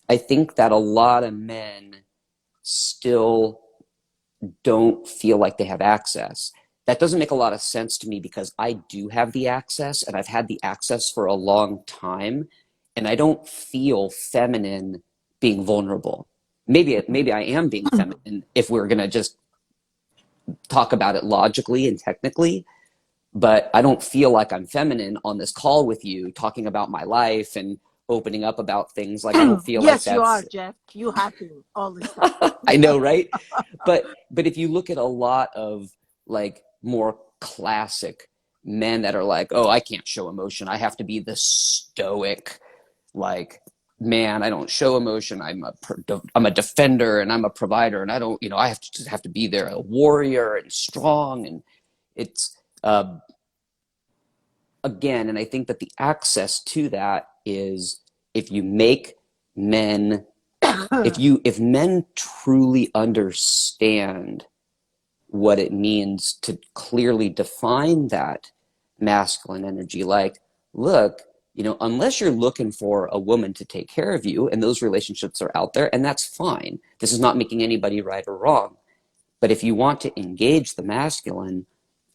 I think that a lot of men still don't feel like they have access. That doesn't make a lot of sense to me because I do have the access and I've had the access for a long time, and I don't feel feminine being vulnerable. Maybe I am being feminine if we're going to just talk about it logically and technically, but I don't feel like I'm feminine on this call with you talking about my life and opening up about things. Like, I don't feel like Yes, that's... you are, Jeff. You have to all the time. I know, right? But if you look at a lot of like more classic men that are like, oh, I can't show emotion. I have to be the stoic, like, man, I don't show emotion. I'm a defender and I'm a provider, and I don't, I have to be there, a warrior and strong. And it's Uh, Again, and I think that the access to that is if you make men, if men truly understand what it means to clearly define that masculine energy. Like, look, unless you're looking for a woman to take care of you, and those relationships are out there, and that's fine. This is not making anybody right or wrong. But if you want to engage the masculine,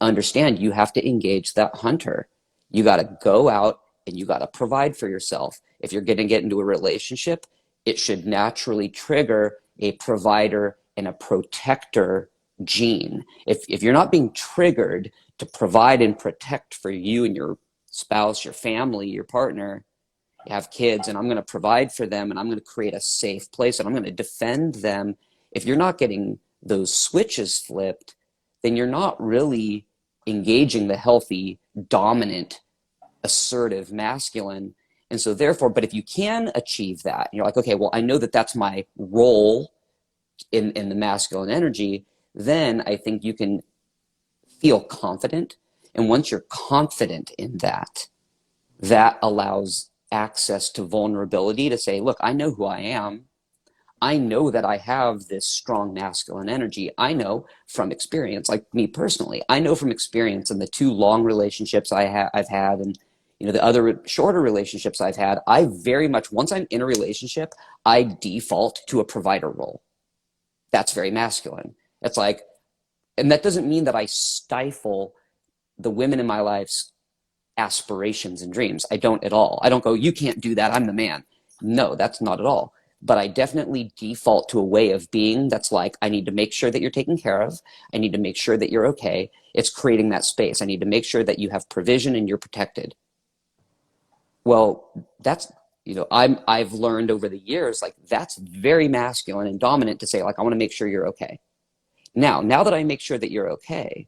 understand you have to engage that hunter. You got to go out and you got to provide for yourself. If you're going to get into a relationship, it should naturally trigger a provider and a protector gene. If you're not being triggered to provide and protect for you and your spouse, your family, your partner, you have kids, and I'm going to provide for them, and I'm going to create a safe place, and I'm going to defend them. If you're not getting those switches flipped, then you're not really engaging the healthy, dominant, assertive masculine. And so therefore, but if you can achieve that, you're like, okay, well, I know that that's my role in the masculine energy, then I think you can feel confident. And once you're confident in that, that allows access to vulnerability to say, look, I know who I am. I know that I have this strong masculine energy. I know from experience, like me personally, I know from experience in the 2 long relationships I've had, and the other shorter relationships I've had, I very much, once I'm in a relationship, I default to a provider role. That's very masculine. It's like, and that doesn't mean that I stifle the women in my life's aspirations and dreams. I don't at all. I don't go, you can't do that, I'm the man. No, that's not at all. But I definitely default to a way of being that's like, I need to make sure that you're taken care of. I need to make sure that you're okay. It's creating that space. I need to make sure that you have provision and you're protected. Well, that's, I've learned over the years, like, that's very masculine and dominant to say, like, I want to make sure you're okay. Now that I make sure that you're okay,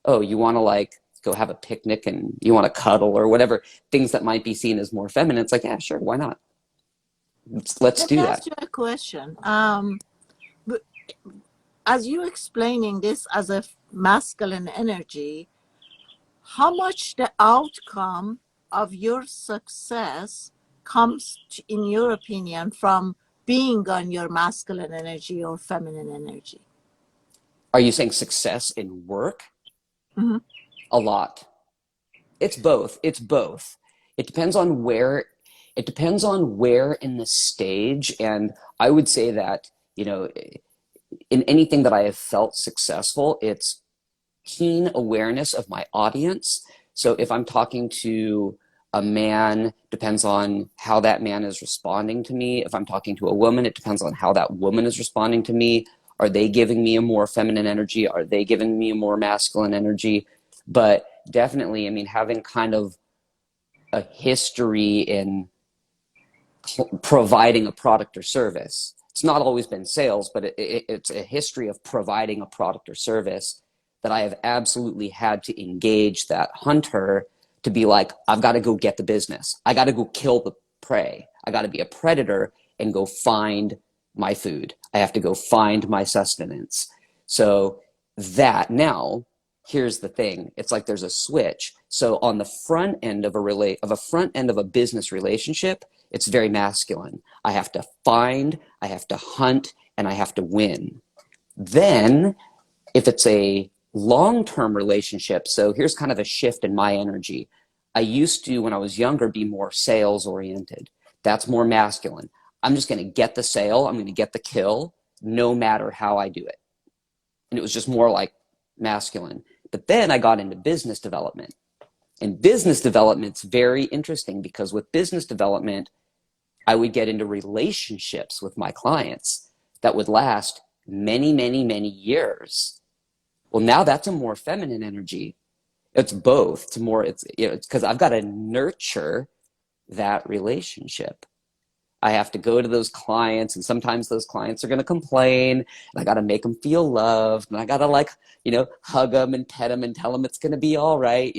oh, you want to like go have a picnic and you want to cuddle or whatever, things that might be seen as more feminine. It's like, yeah, sure, why not? Let's Let me do ask that. you a question. But as you explaining this as a masculine energy, how much the outcome of your success comes, in your opinion, from being on your masculine energy or feminine energy? Are you saying success in work? Mm-hmm. A lot. It's both. It's both. It depends on where in the stage. And I would say that, in anything that I have felt successful, it's keen awareness of my audience. So if I'm talking to a man, depends on how that man is responding to me. If I'm talking to a woman, it depends on how that woman is responding to me. Are they giving me a more feminine energy? Are they giving me a more masculine energy? But definitely, I mean, having kind of a history in providing a product or service. It's not always been sales, but it's a history of providing a product or service that I have absolutely had to engage that hunter to be like, I've got to go get the business. I got to go kill the prey. I got to be a predator and go find my food. I have to go find my sustenance. So that now, here's the thing. It's like there's a switch. So on the front end of a business relationship, it's very masculine. I have to find, I have to hunt, and I have to win. Then if it's a long-term relationship, so here's kind of a shift in my energy. I used to, when I was younger, be more sales oriented. That's more masculine. I'm just going to get the sale. I'm going to get the kill, no matter how I do it. And it was just more like masculine. But then I got into business development. And business development's very interesting because with business development, I would get into relationships with my clients that would last many, many, many years. Well, now that's a more feminine energy. It's both. It's because I've got to nurture that relationship. I have to go to those clients, and sometimes those clients are going to complain, and I got to make them feel loved, and I got to hug them and pet them and tell them it's going to be all right.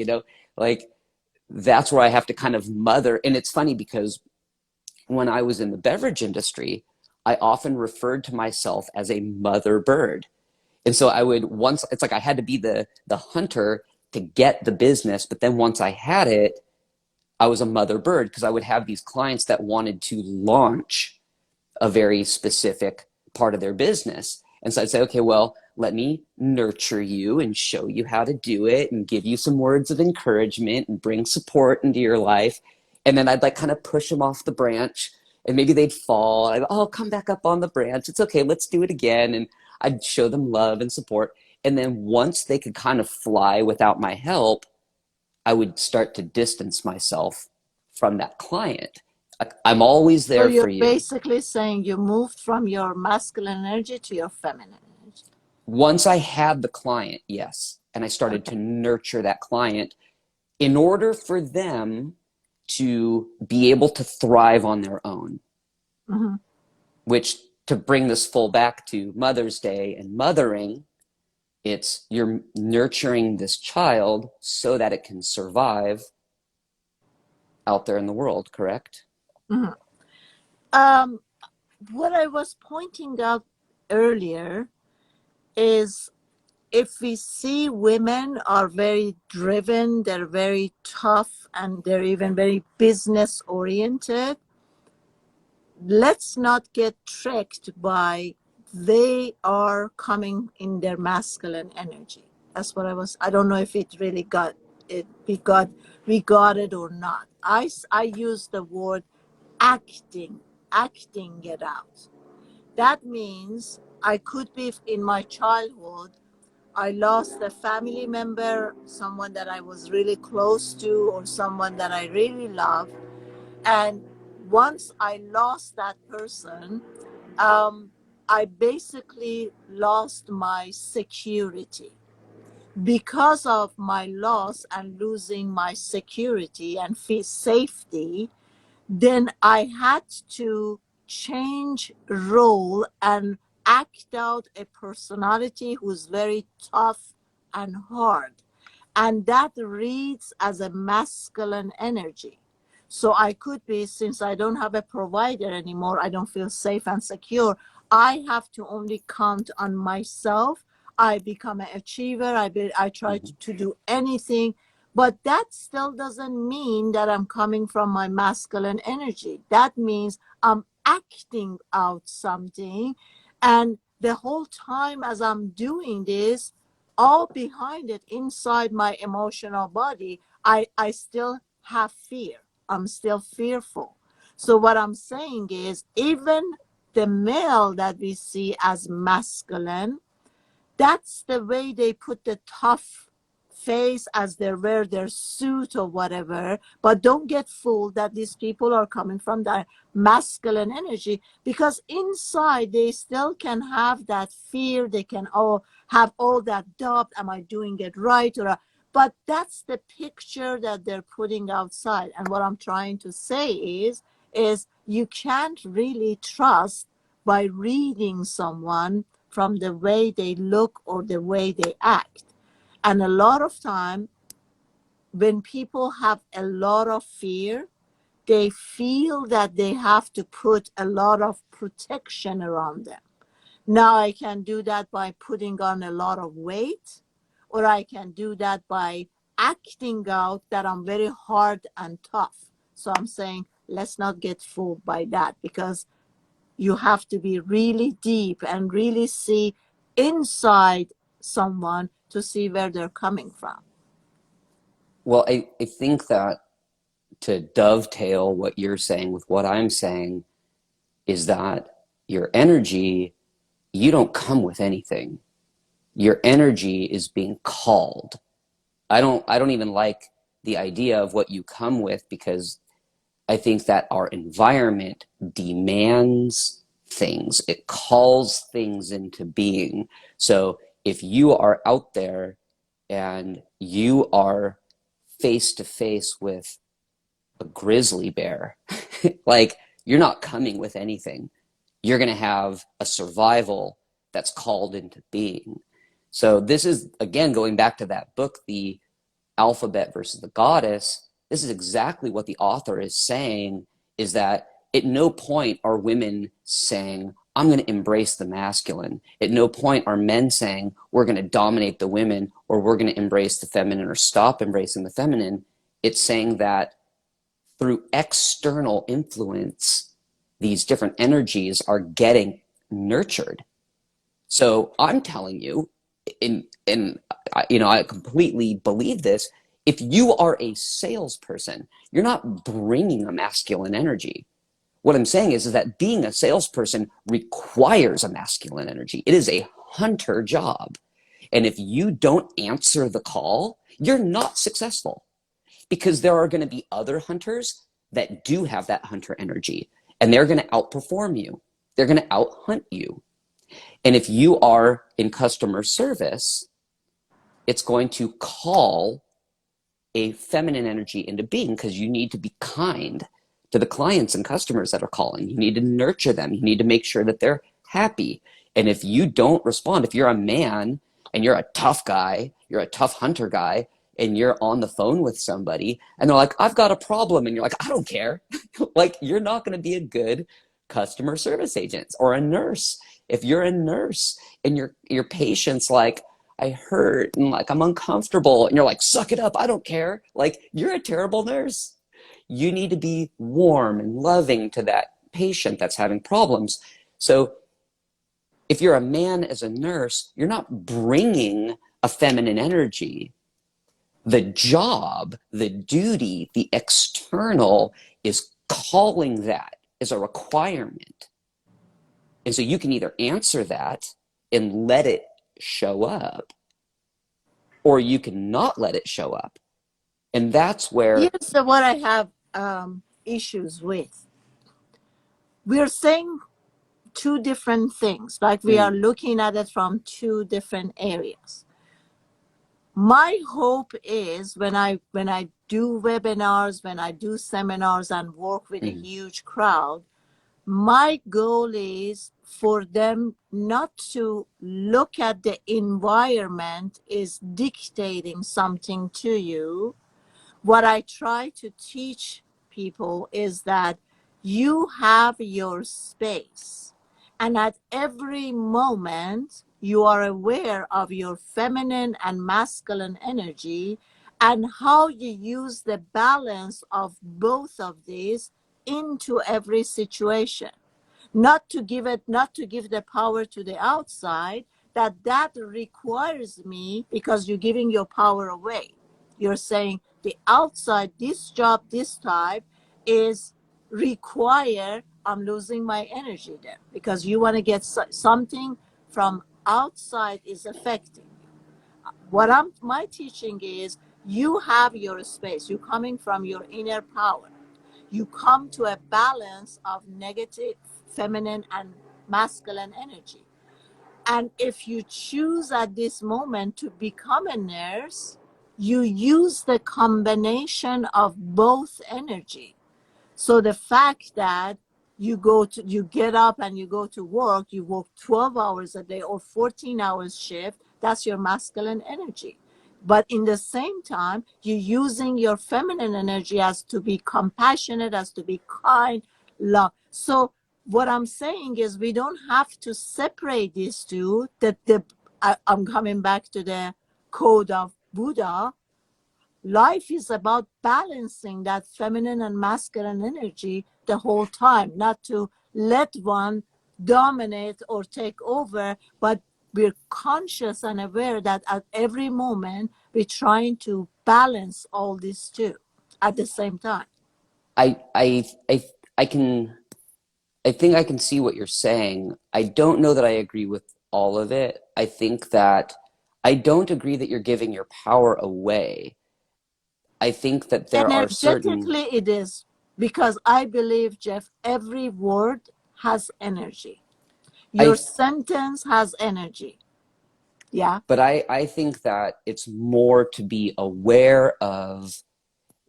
That's where I have to kind of mother. And it's funny because when I was in the beverage industry, I often referred to myself as a mother bird. And so it's like I had to be the hunter to get the business. But then once I had it, I was a mother bird because I would have these clients that wanted to launch a very specific part of their business. And so I'd say, okay, well, let me nurture you and show you how to do it and give you some words of encouragement and bring support into your life. And then I'd like kind of push them off the branch and maybe they'd fall. I'd, oh, come back up on the branch. It's okay. Let's do it again. And I'd show them love and support. And then once they could kind of fly without my help, I would start to distance myself from that client. I'm always So there for you're you. basically saying you moved from your masculine energy to your feminine energy. Once I had the client, yes, and I started Okay. to nurture that client in order for them to be able to thrive on their own, Mm-hmm. which to bring this full back to Mother's Day and mothering, it's you're nurturing this child so that it can survive out there in the world, correct? Mm-hmm. Um, what I was pointing out earlier is if we see women are very driven, they're very tough, and they're even very business oriented, let's not get tricked by they are coming in their masculine energy. That's what I don't know if it really got it, we got it or not. I use the word acting it out. That means I could be in my childhood, I lost a family member, someone that I was really close to, or someone that I really loved. And once I lost that person, um, I basically lost my security. Because of my loss and losing my security and safety, then I had to change role and act out a personality who's very tough and hard. And that reads as a masculine energy. So I could be, since I don't have a provider anymore, I don't feel safe and secure. I have to only count on myself. I become an achiever. I try Mm-hmm. to do anything. But that still doesn't mean that I'm coming from my masculine energy. That means I'm acting out something. And the whole time as I'm doing this, all behind it, inside my emotional body, I still have fear. I'm still fearful. So what I'm saying is, even the male that we see as masculine, that's the way they put the tough face as they wear their suit or whatever. But don't get fooled that these people are coming from that masculine energy, because inside they still can have that fear. They can all have all that doubt. Am I doing it right? But that's the picture that they're putting outside. And what I'm trying to say is you can't really trust by reading someone from the way they look or the way they act. And a lot of time, when people have a lot of fear, they feel that they have to put a lot of protection around them. Now I can do that by putting on a lot of weight, or I can do that by acting out that I'm very hard and tough. So I'm saying, let's not get fooled by that, because you have to be really deep and really see inside someone to see where they're coming from. Well, I think that to dovetail what you're saying with what I'm saying is that your energy, you don't come with anything. Your energy is being called. I don't even like the idea of what you come with, because I think that our environment demands things. It calls things into being. So if you are out there and you are face to face with a grizzly bear, like, you're not coming with anything. You're going to have a survival that's called into being. So this is, again, going back to that book, The Alphabet versus the Goddess. This is exactly what the author is saying, is that at no point are women saying, I'm going to embrace the masculine. At no point are men saying, we're going to dominate the women or we're going to embrace the feminine or stop embracing the feminine. It's saying that through external influence, these different energies are getting nurtured. So I'm telling you, I completely believe this. If you are a salesperson, you're not bringing a masculine energy. What I'm saying is that being a salesperson requires a masculine energy. It is a hunter job. And if you don't answer the call, you're not successful, because there are going to be other hunters that do have that hunter energy, and they're going to outperform you. They're going to outhunt you. And if you are in customer service, it's going to call a feminine energy into being, because you need to be kind to the clients and customers that are calling. You need to nurture them. You need to make sure that they're happy. And if you don't respond, if you're a man and you're a tough guy, you're a tough hunter guy, and you're on the phone with somebody and they're like, I've got a problem. And you're like, I don't care. Like, you're not going to be a good customer service agent or a nurse. If you're a nurse and your patient's like, I hurt and like I'm uncomfortable, and you're like, suck it up, I don't care. Like, you're a terrible nurse. You need to be warm and loving to that patient that's having problems. So if you're a man as a nurse, you're not bringing a feminine energy. The job, the duty, the external is calling that as a requirement. And so you can either answer that and let it show up, or you can not let it show up. And that's where Here's what I have issues with. We're saying two different things, like we are looking at it from two different areas. My hope is when I do webinars, when I do seminars and work with a huge crowd, my goal is for them not to look at the environment is dictating something to you. What I try to teach people is that you have your space, and at every moment you are aware of your feminine and masculine energy and how you use the balance of both of these into every situation. Not to give the power to the outside, that requires me, because you're giving your power away. You're saying the outside, this job, this type is required. I'm losing my energy there because you want to get something from outside is affecting. My teaching is you have your space. You're coming from your inner power. You come to a balance of negative, feminine, and masculine energy. And if you choose at this moment to become a nurse, you use the combination of both energy. So the fact that you get up and you go to work, you work 12 hours a day or 14 hours shift, that's your masculine energy. But in the same time, you're using your feminine energy as to be compassionate, as to be kind, love. So what I'm saying is we don't have to separate these two. I'm coming back to the code of Buddha. Life is about balancing that feminine and masculine energy the whole time, not to let one dominate or take over, but we're conscious and aware that at every moment we're trying to balance all these two at the same time. I I I I can I think I can see what you're saying. I don't know that I agree with all of it. I think that I don't agree that you're giving your power away. I think that there are certain, Energetically, it is, because I believe, Jeff, every word has energy. Your I sentence has energy. Yeah. but I think that it's more to be aware of,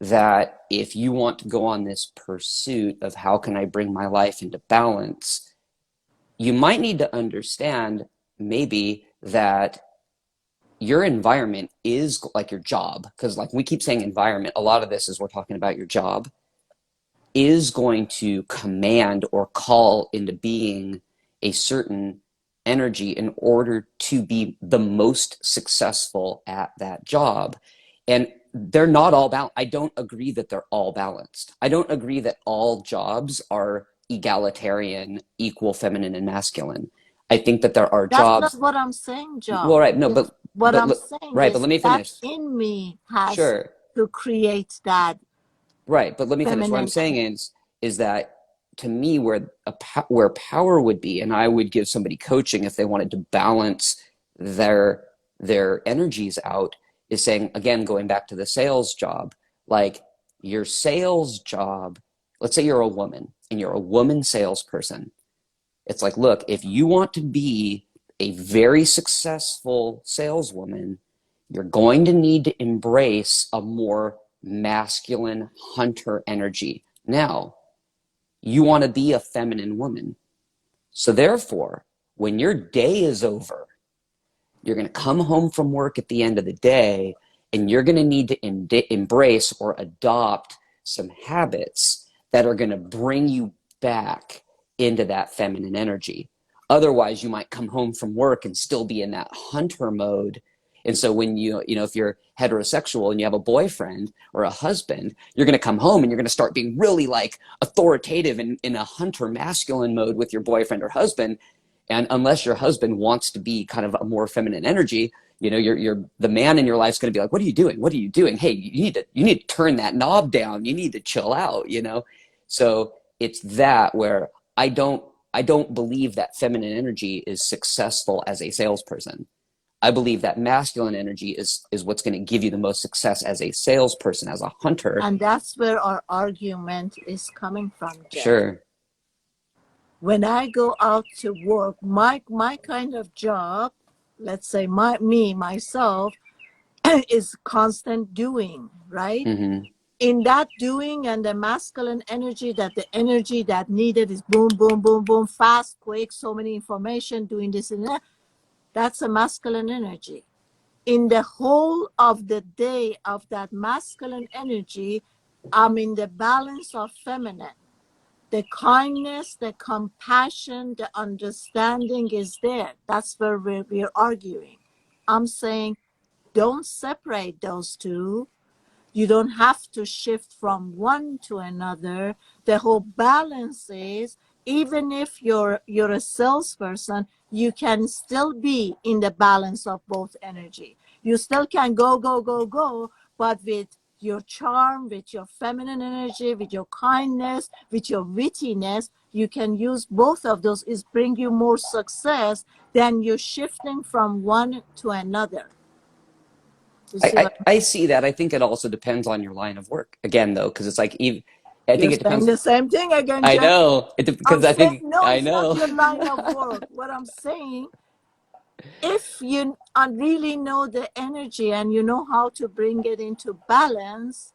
that if you want to go on this pursuit of how can I bring my life into balance, you might need to understand maybe that your environment is like your job, because like we keep saying environment, a lot of this is we're talking about your job, is going to command or call into being a certain energy in order to be the most successful at that job. And they're not all balanced. I don't agree that they're all balanced. I don't agree that all jobs are egalitarian, equal feminine and masculine. I think that there are That's not jobs. what I'm saying, Well, Joe. right, no, What I'm saying right, but is let me that finish. in me has Sure. to create that Right, but let me finish. What I'm feminine saying energy. is that to me, where power would be, and I would give somebody coaching if they wanted to balance their their energies out, is saying again, going back to the sales job, like your sales job. Let's say you're a woman and you're a woman salesperson. It's like, look, if you want to be a very successful saleswoman, you're going to need to embrace a more masculine hunter energy. Now, you want to be a feminine woman. So, therefore, when your day is over, you're going to come home from work at the end of the day and you're going to need to embrace or adopt some habits that are going to bring you back into that feminine energy. Otherwise, you might come home from work and still be in that hunter mode. And so when if you're heterosexual and you have a boyfriend or a husband, you're going to come home and you're going to start being really like authoritative in a hunter masculine mode with your boyfriend or husband. And unless your husband wants to be kind of a more feminine energy, you're the man in your life is going to be like, what are you doing? What are you doing? Hey, you need to turn that knob down. You need to chill out. So it's that where I don't believe that feminine energy is successful as a salesperson. I believe that masculine energy is what's going to give you the most success as a salesperson, as a hunter. And that's where our argument is coming from, Jeff. Sure. When I go out to work, my kind of job, let's say myself, is constant doing, right? Mm-hmm. In that doing and the masculine energy, that the energy that needed is boom, boom, boom, boom, fast, quick, so many information, doing this and that. That's a masculine energy. In the whole of the day of that masculine energy, I'm in the balance of feminine. The kindness, the compassion, the understanding is there. That's where we're arguing. I'm saying don't separate those two. You don't have to shift from one to another. The whole balance is, even if you're a salesperson, you can still be in the balance of both energy. You still can go, go, go, go, but with your charm, with your feminine energy, with your kindness, with your wittiness, you can use both of those. Is bring you more success than you shifting from one to another. You see what I see that. I think it also depends on your line of work. Again, though, because it's like I you're think it saying depends. the same thing again, I Jeff. know it I'm because I saying think no, I it's not know. your line of work. What I'm saying, if you really know the energy and you know how to bring it into balance,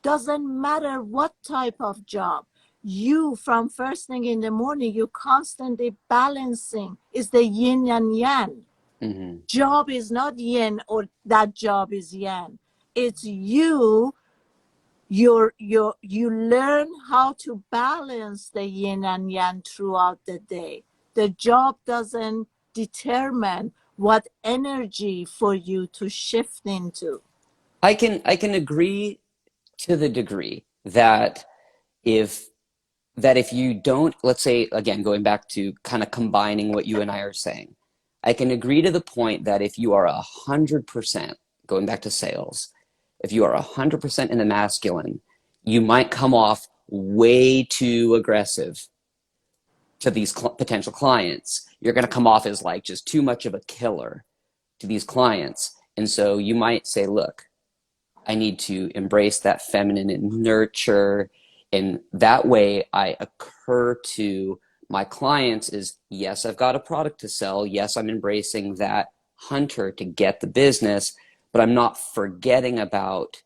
doesn't matter what type of job. You, from first thing in the morning, you constantly balancing. It's the yin and yang. Mm-hmm. Job is not yin or that job is yang. It's you learn how to balance the yin and yang throughout the day. The job doesn't determine what energy for you to shift into. I can agree to the degree that if if you don't, let's say again, going back to kind of combining what you and I are saying, I can agree to the point that if you are 100% going back to sales, if you are 100% in the masculine, you might come off way too aggressive to these potential clients. You're going to come off as like just too much of a killer to these clients. And so you might say, look, I need to embrace that feminine and nurture. And that way I occur to my clients is, yes, I've got a product to sell. Yes, I'm embracing that hunter to get the business, but I'm not forgetting about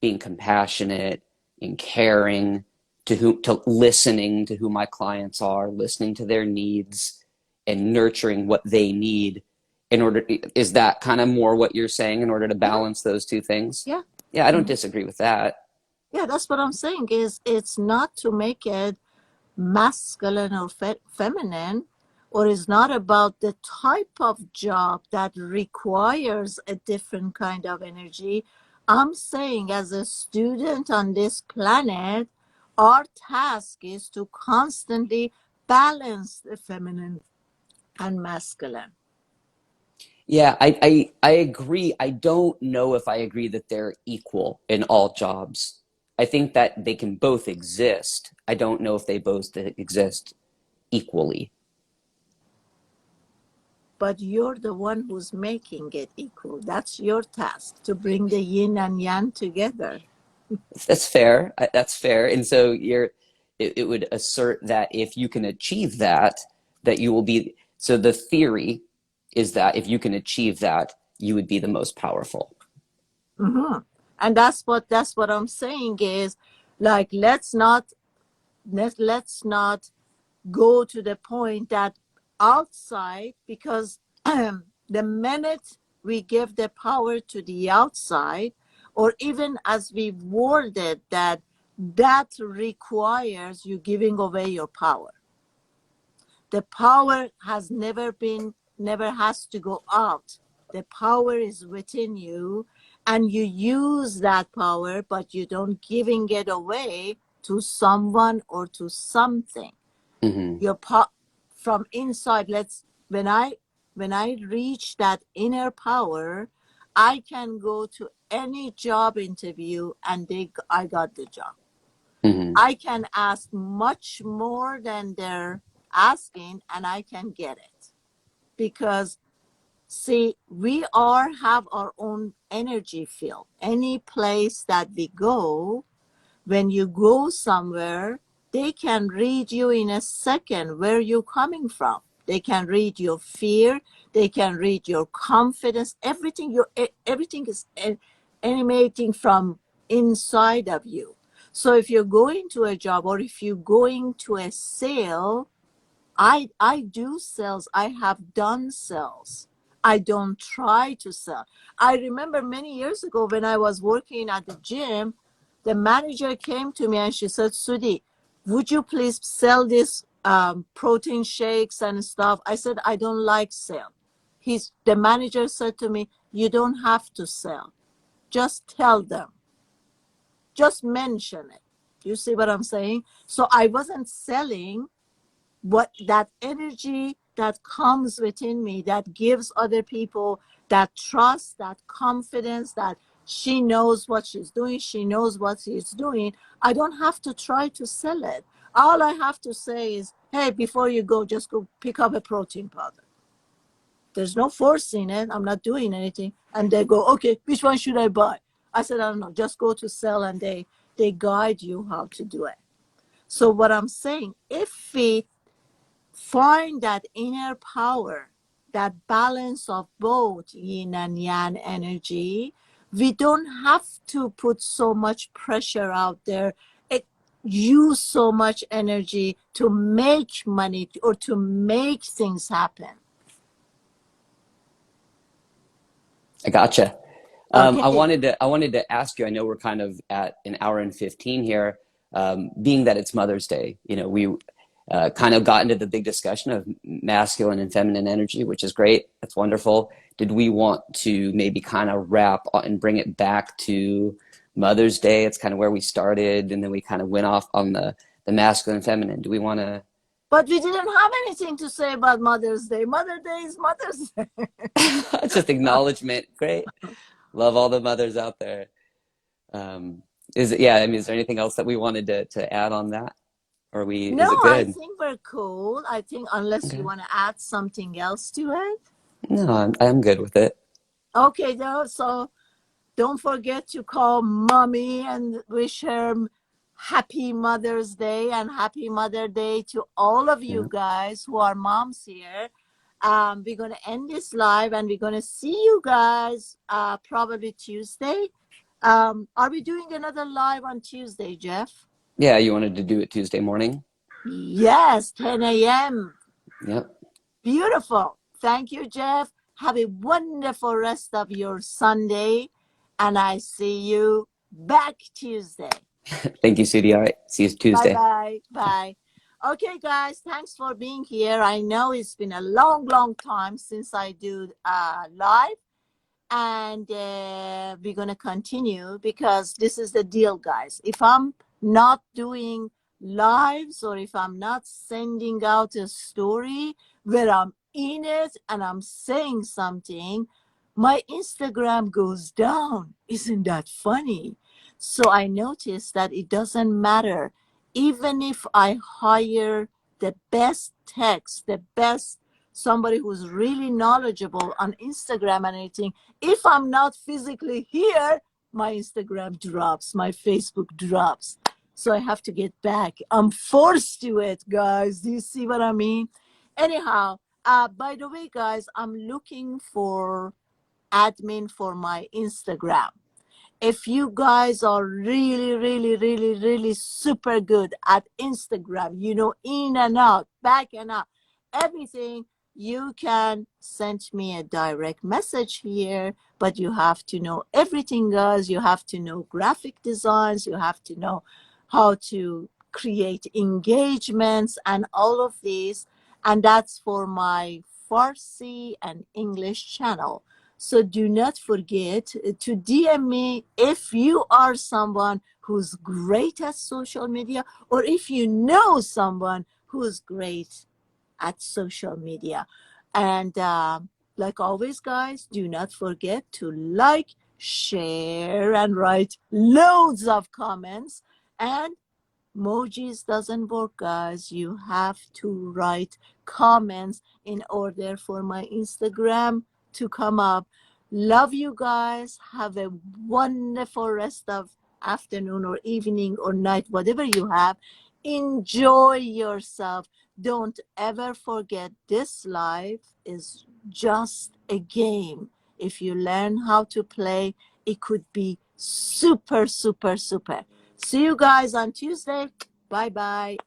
being compassionate and caring to listening to who my clients are, listening to their needs and nurturing what they need in order. Is that kind of more what you're saying in order to Yeah, balance those two things? yeah. Yeah, I don't Mhm. disagree with that. Yeah, that's what I'm saying is it's not to make it masculine or feminine, or is not about the type of job that requires a different kind of energy. I'm saying as a student on this planet, our task is to constantly balance the feminine and masculine. Yeah, I agree. I don't know if I agree that they're equal in all jobs. I think that they can both exist. I don't know if they both exist equally. But you're the one who's making it equal. That's your task, to bring the yin and yang together. That's fair. That's fair. And so it would assert that if you can achieve that, that you will be, so the theory is that if you can achieve that, you would be the most powerful. Mm-hmm. And that's what I'm saying is, like, let's not go to the point that outside, because the minute we give the power to the outside, or even as we worded that requires you giving away your power. The power never has to go out. The power is within you, and you use that power, but you don't giving it away to someone or to something. Hmm. Your from inside. When I reach that inner power, I can go to any job interview and I got the job. Hmm. I can ask much more than they're asking, and I can get it. Because, see, we all have our own energy field. Any place that we go, when you go somewhere, they can read you in a second where you're coming from. They can read your fear. They can read your confidence. Everything is emanating from inside of you. So if you're going to a job, or if you're going to a sale, I do sales. I have done sales. I don't try to sell. I remember many years ago when I was working at the gym, the manager came to me and she said, Sudi, would you please sell this protein shakes and stuff? I said, I don't like sale. The manager said to me, you don't have to sell. Just tell them. Just mention it. You see what I'm saying? So I wasn't selling. What that energy that comes within me, that gives other people that trust, that confidence, that she knows what she's doing, she knows what she's doing, I don't have to try to sell it. All I have to say is, hey, before you go, just go pick up a protein powder. There's no forcing it. I'm not doing anything. And they go, okay, which one should I buy? I said, I don't know, just go to sell, and they guide you how to do it. So what I'm saying, if we find that inner power, that balance of both yin and yang energy, we don't have to put so much pressure out there, use so much energy to make money or to make things happen. I gotcha. I Okay. wanted to ask you, I know we're kind of at an hour and 15 here, being that it's Mother's Day, we kind of got into the big discussion of masculine and feminine energy, which is great. That's wonderful. Did we want to maybe kind of wrap and bring it back to Mother's Day? It's kind of where we started, and then we kind of went off on the masculine and feminine. Do we want to? But we didn't have anything to say about Mother's Day. Mother's Day is Mother's Day. It's just acknowledgement. Great. Love all the mothers out there. Yeah, I mean, is there anything else that we wanted to add on that? Or No, is it I good? think we're cool. I think unless you Okay. want to add something else to it. No, I'm good with it. Okay, though, so don't forget to call mommy and wish her happy Mother's Day, and happy Mother Day to all of you Yeah. guys who are moms here. We're going to end this live, and we're going to see you guys probably Tuesday. Are we doing another live on Tuesday, Jeff? Yeah, you wanted to do it Tuesday morning? Yes, 10 a.m. Yep. Beautiful. Thank you, Jeff. Have a wonderful rest of your Sunday. And I see you back Tuesday. Thank you, Sudi. All right. See you Tuesday. Bye-bye. Bye. Okay, guys, thanks for being here. I know it's been a long, long time since I do live, and we're going to continue because this is the deal, guys. If I'm not doing lives, or if I'm not sending out a story where I'm in it and I'm saying something, my Instagram goes down. Isn't that funny? So I noticed that it doesn't matter. Even if I hire the best text, the best somebody who's really knowledgeable on Instagram and anything, if I'm not physically here, my Instagram drops, my Facebook drops. So I have to get back. I'm forced to it, guys. Do you see what I mean? Anyhow, by the way, guys, I'm looking for admin for my Instagram. If you guys are really, really, really, really super good at Instagram, you know, in and out, back and out, everything, you can send me a direct message here. But you have to know everything, guys. You have to know graphic designs. You have to know how to create engagements and all of these. And that's for my Farsi and English channel. So do not forget to DM me if you are someone who's great at social media, or if you know someone who's great at social media. And like always, guys, do not forget to like, share, and write loads of comments. And emojis doesn't work, guys. You have to write comments in order for my Instagram to come up. Love you guys. Have a wonderful rest of afternoon or evening or night, whatever you have. Enjoy yourself. Don't ever forget, this life is just a game. If you learn how to play, it could be super, super, super. See you guys on Tuesday. Bye bye.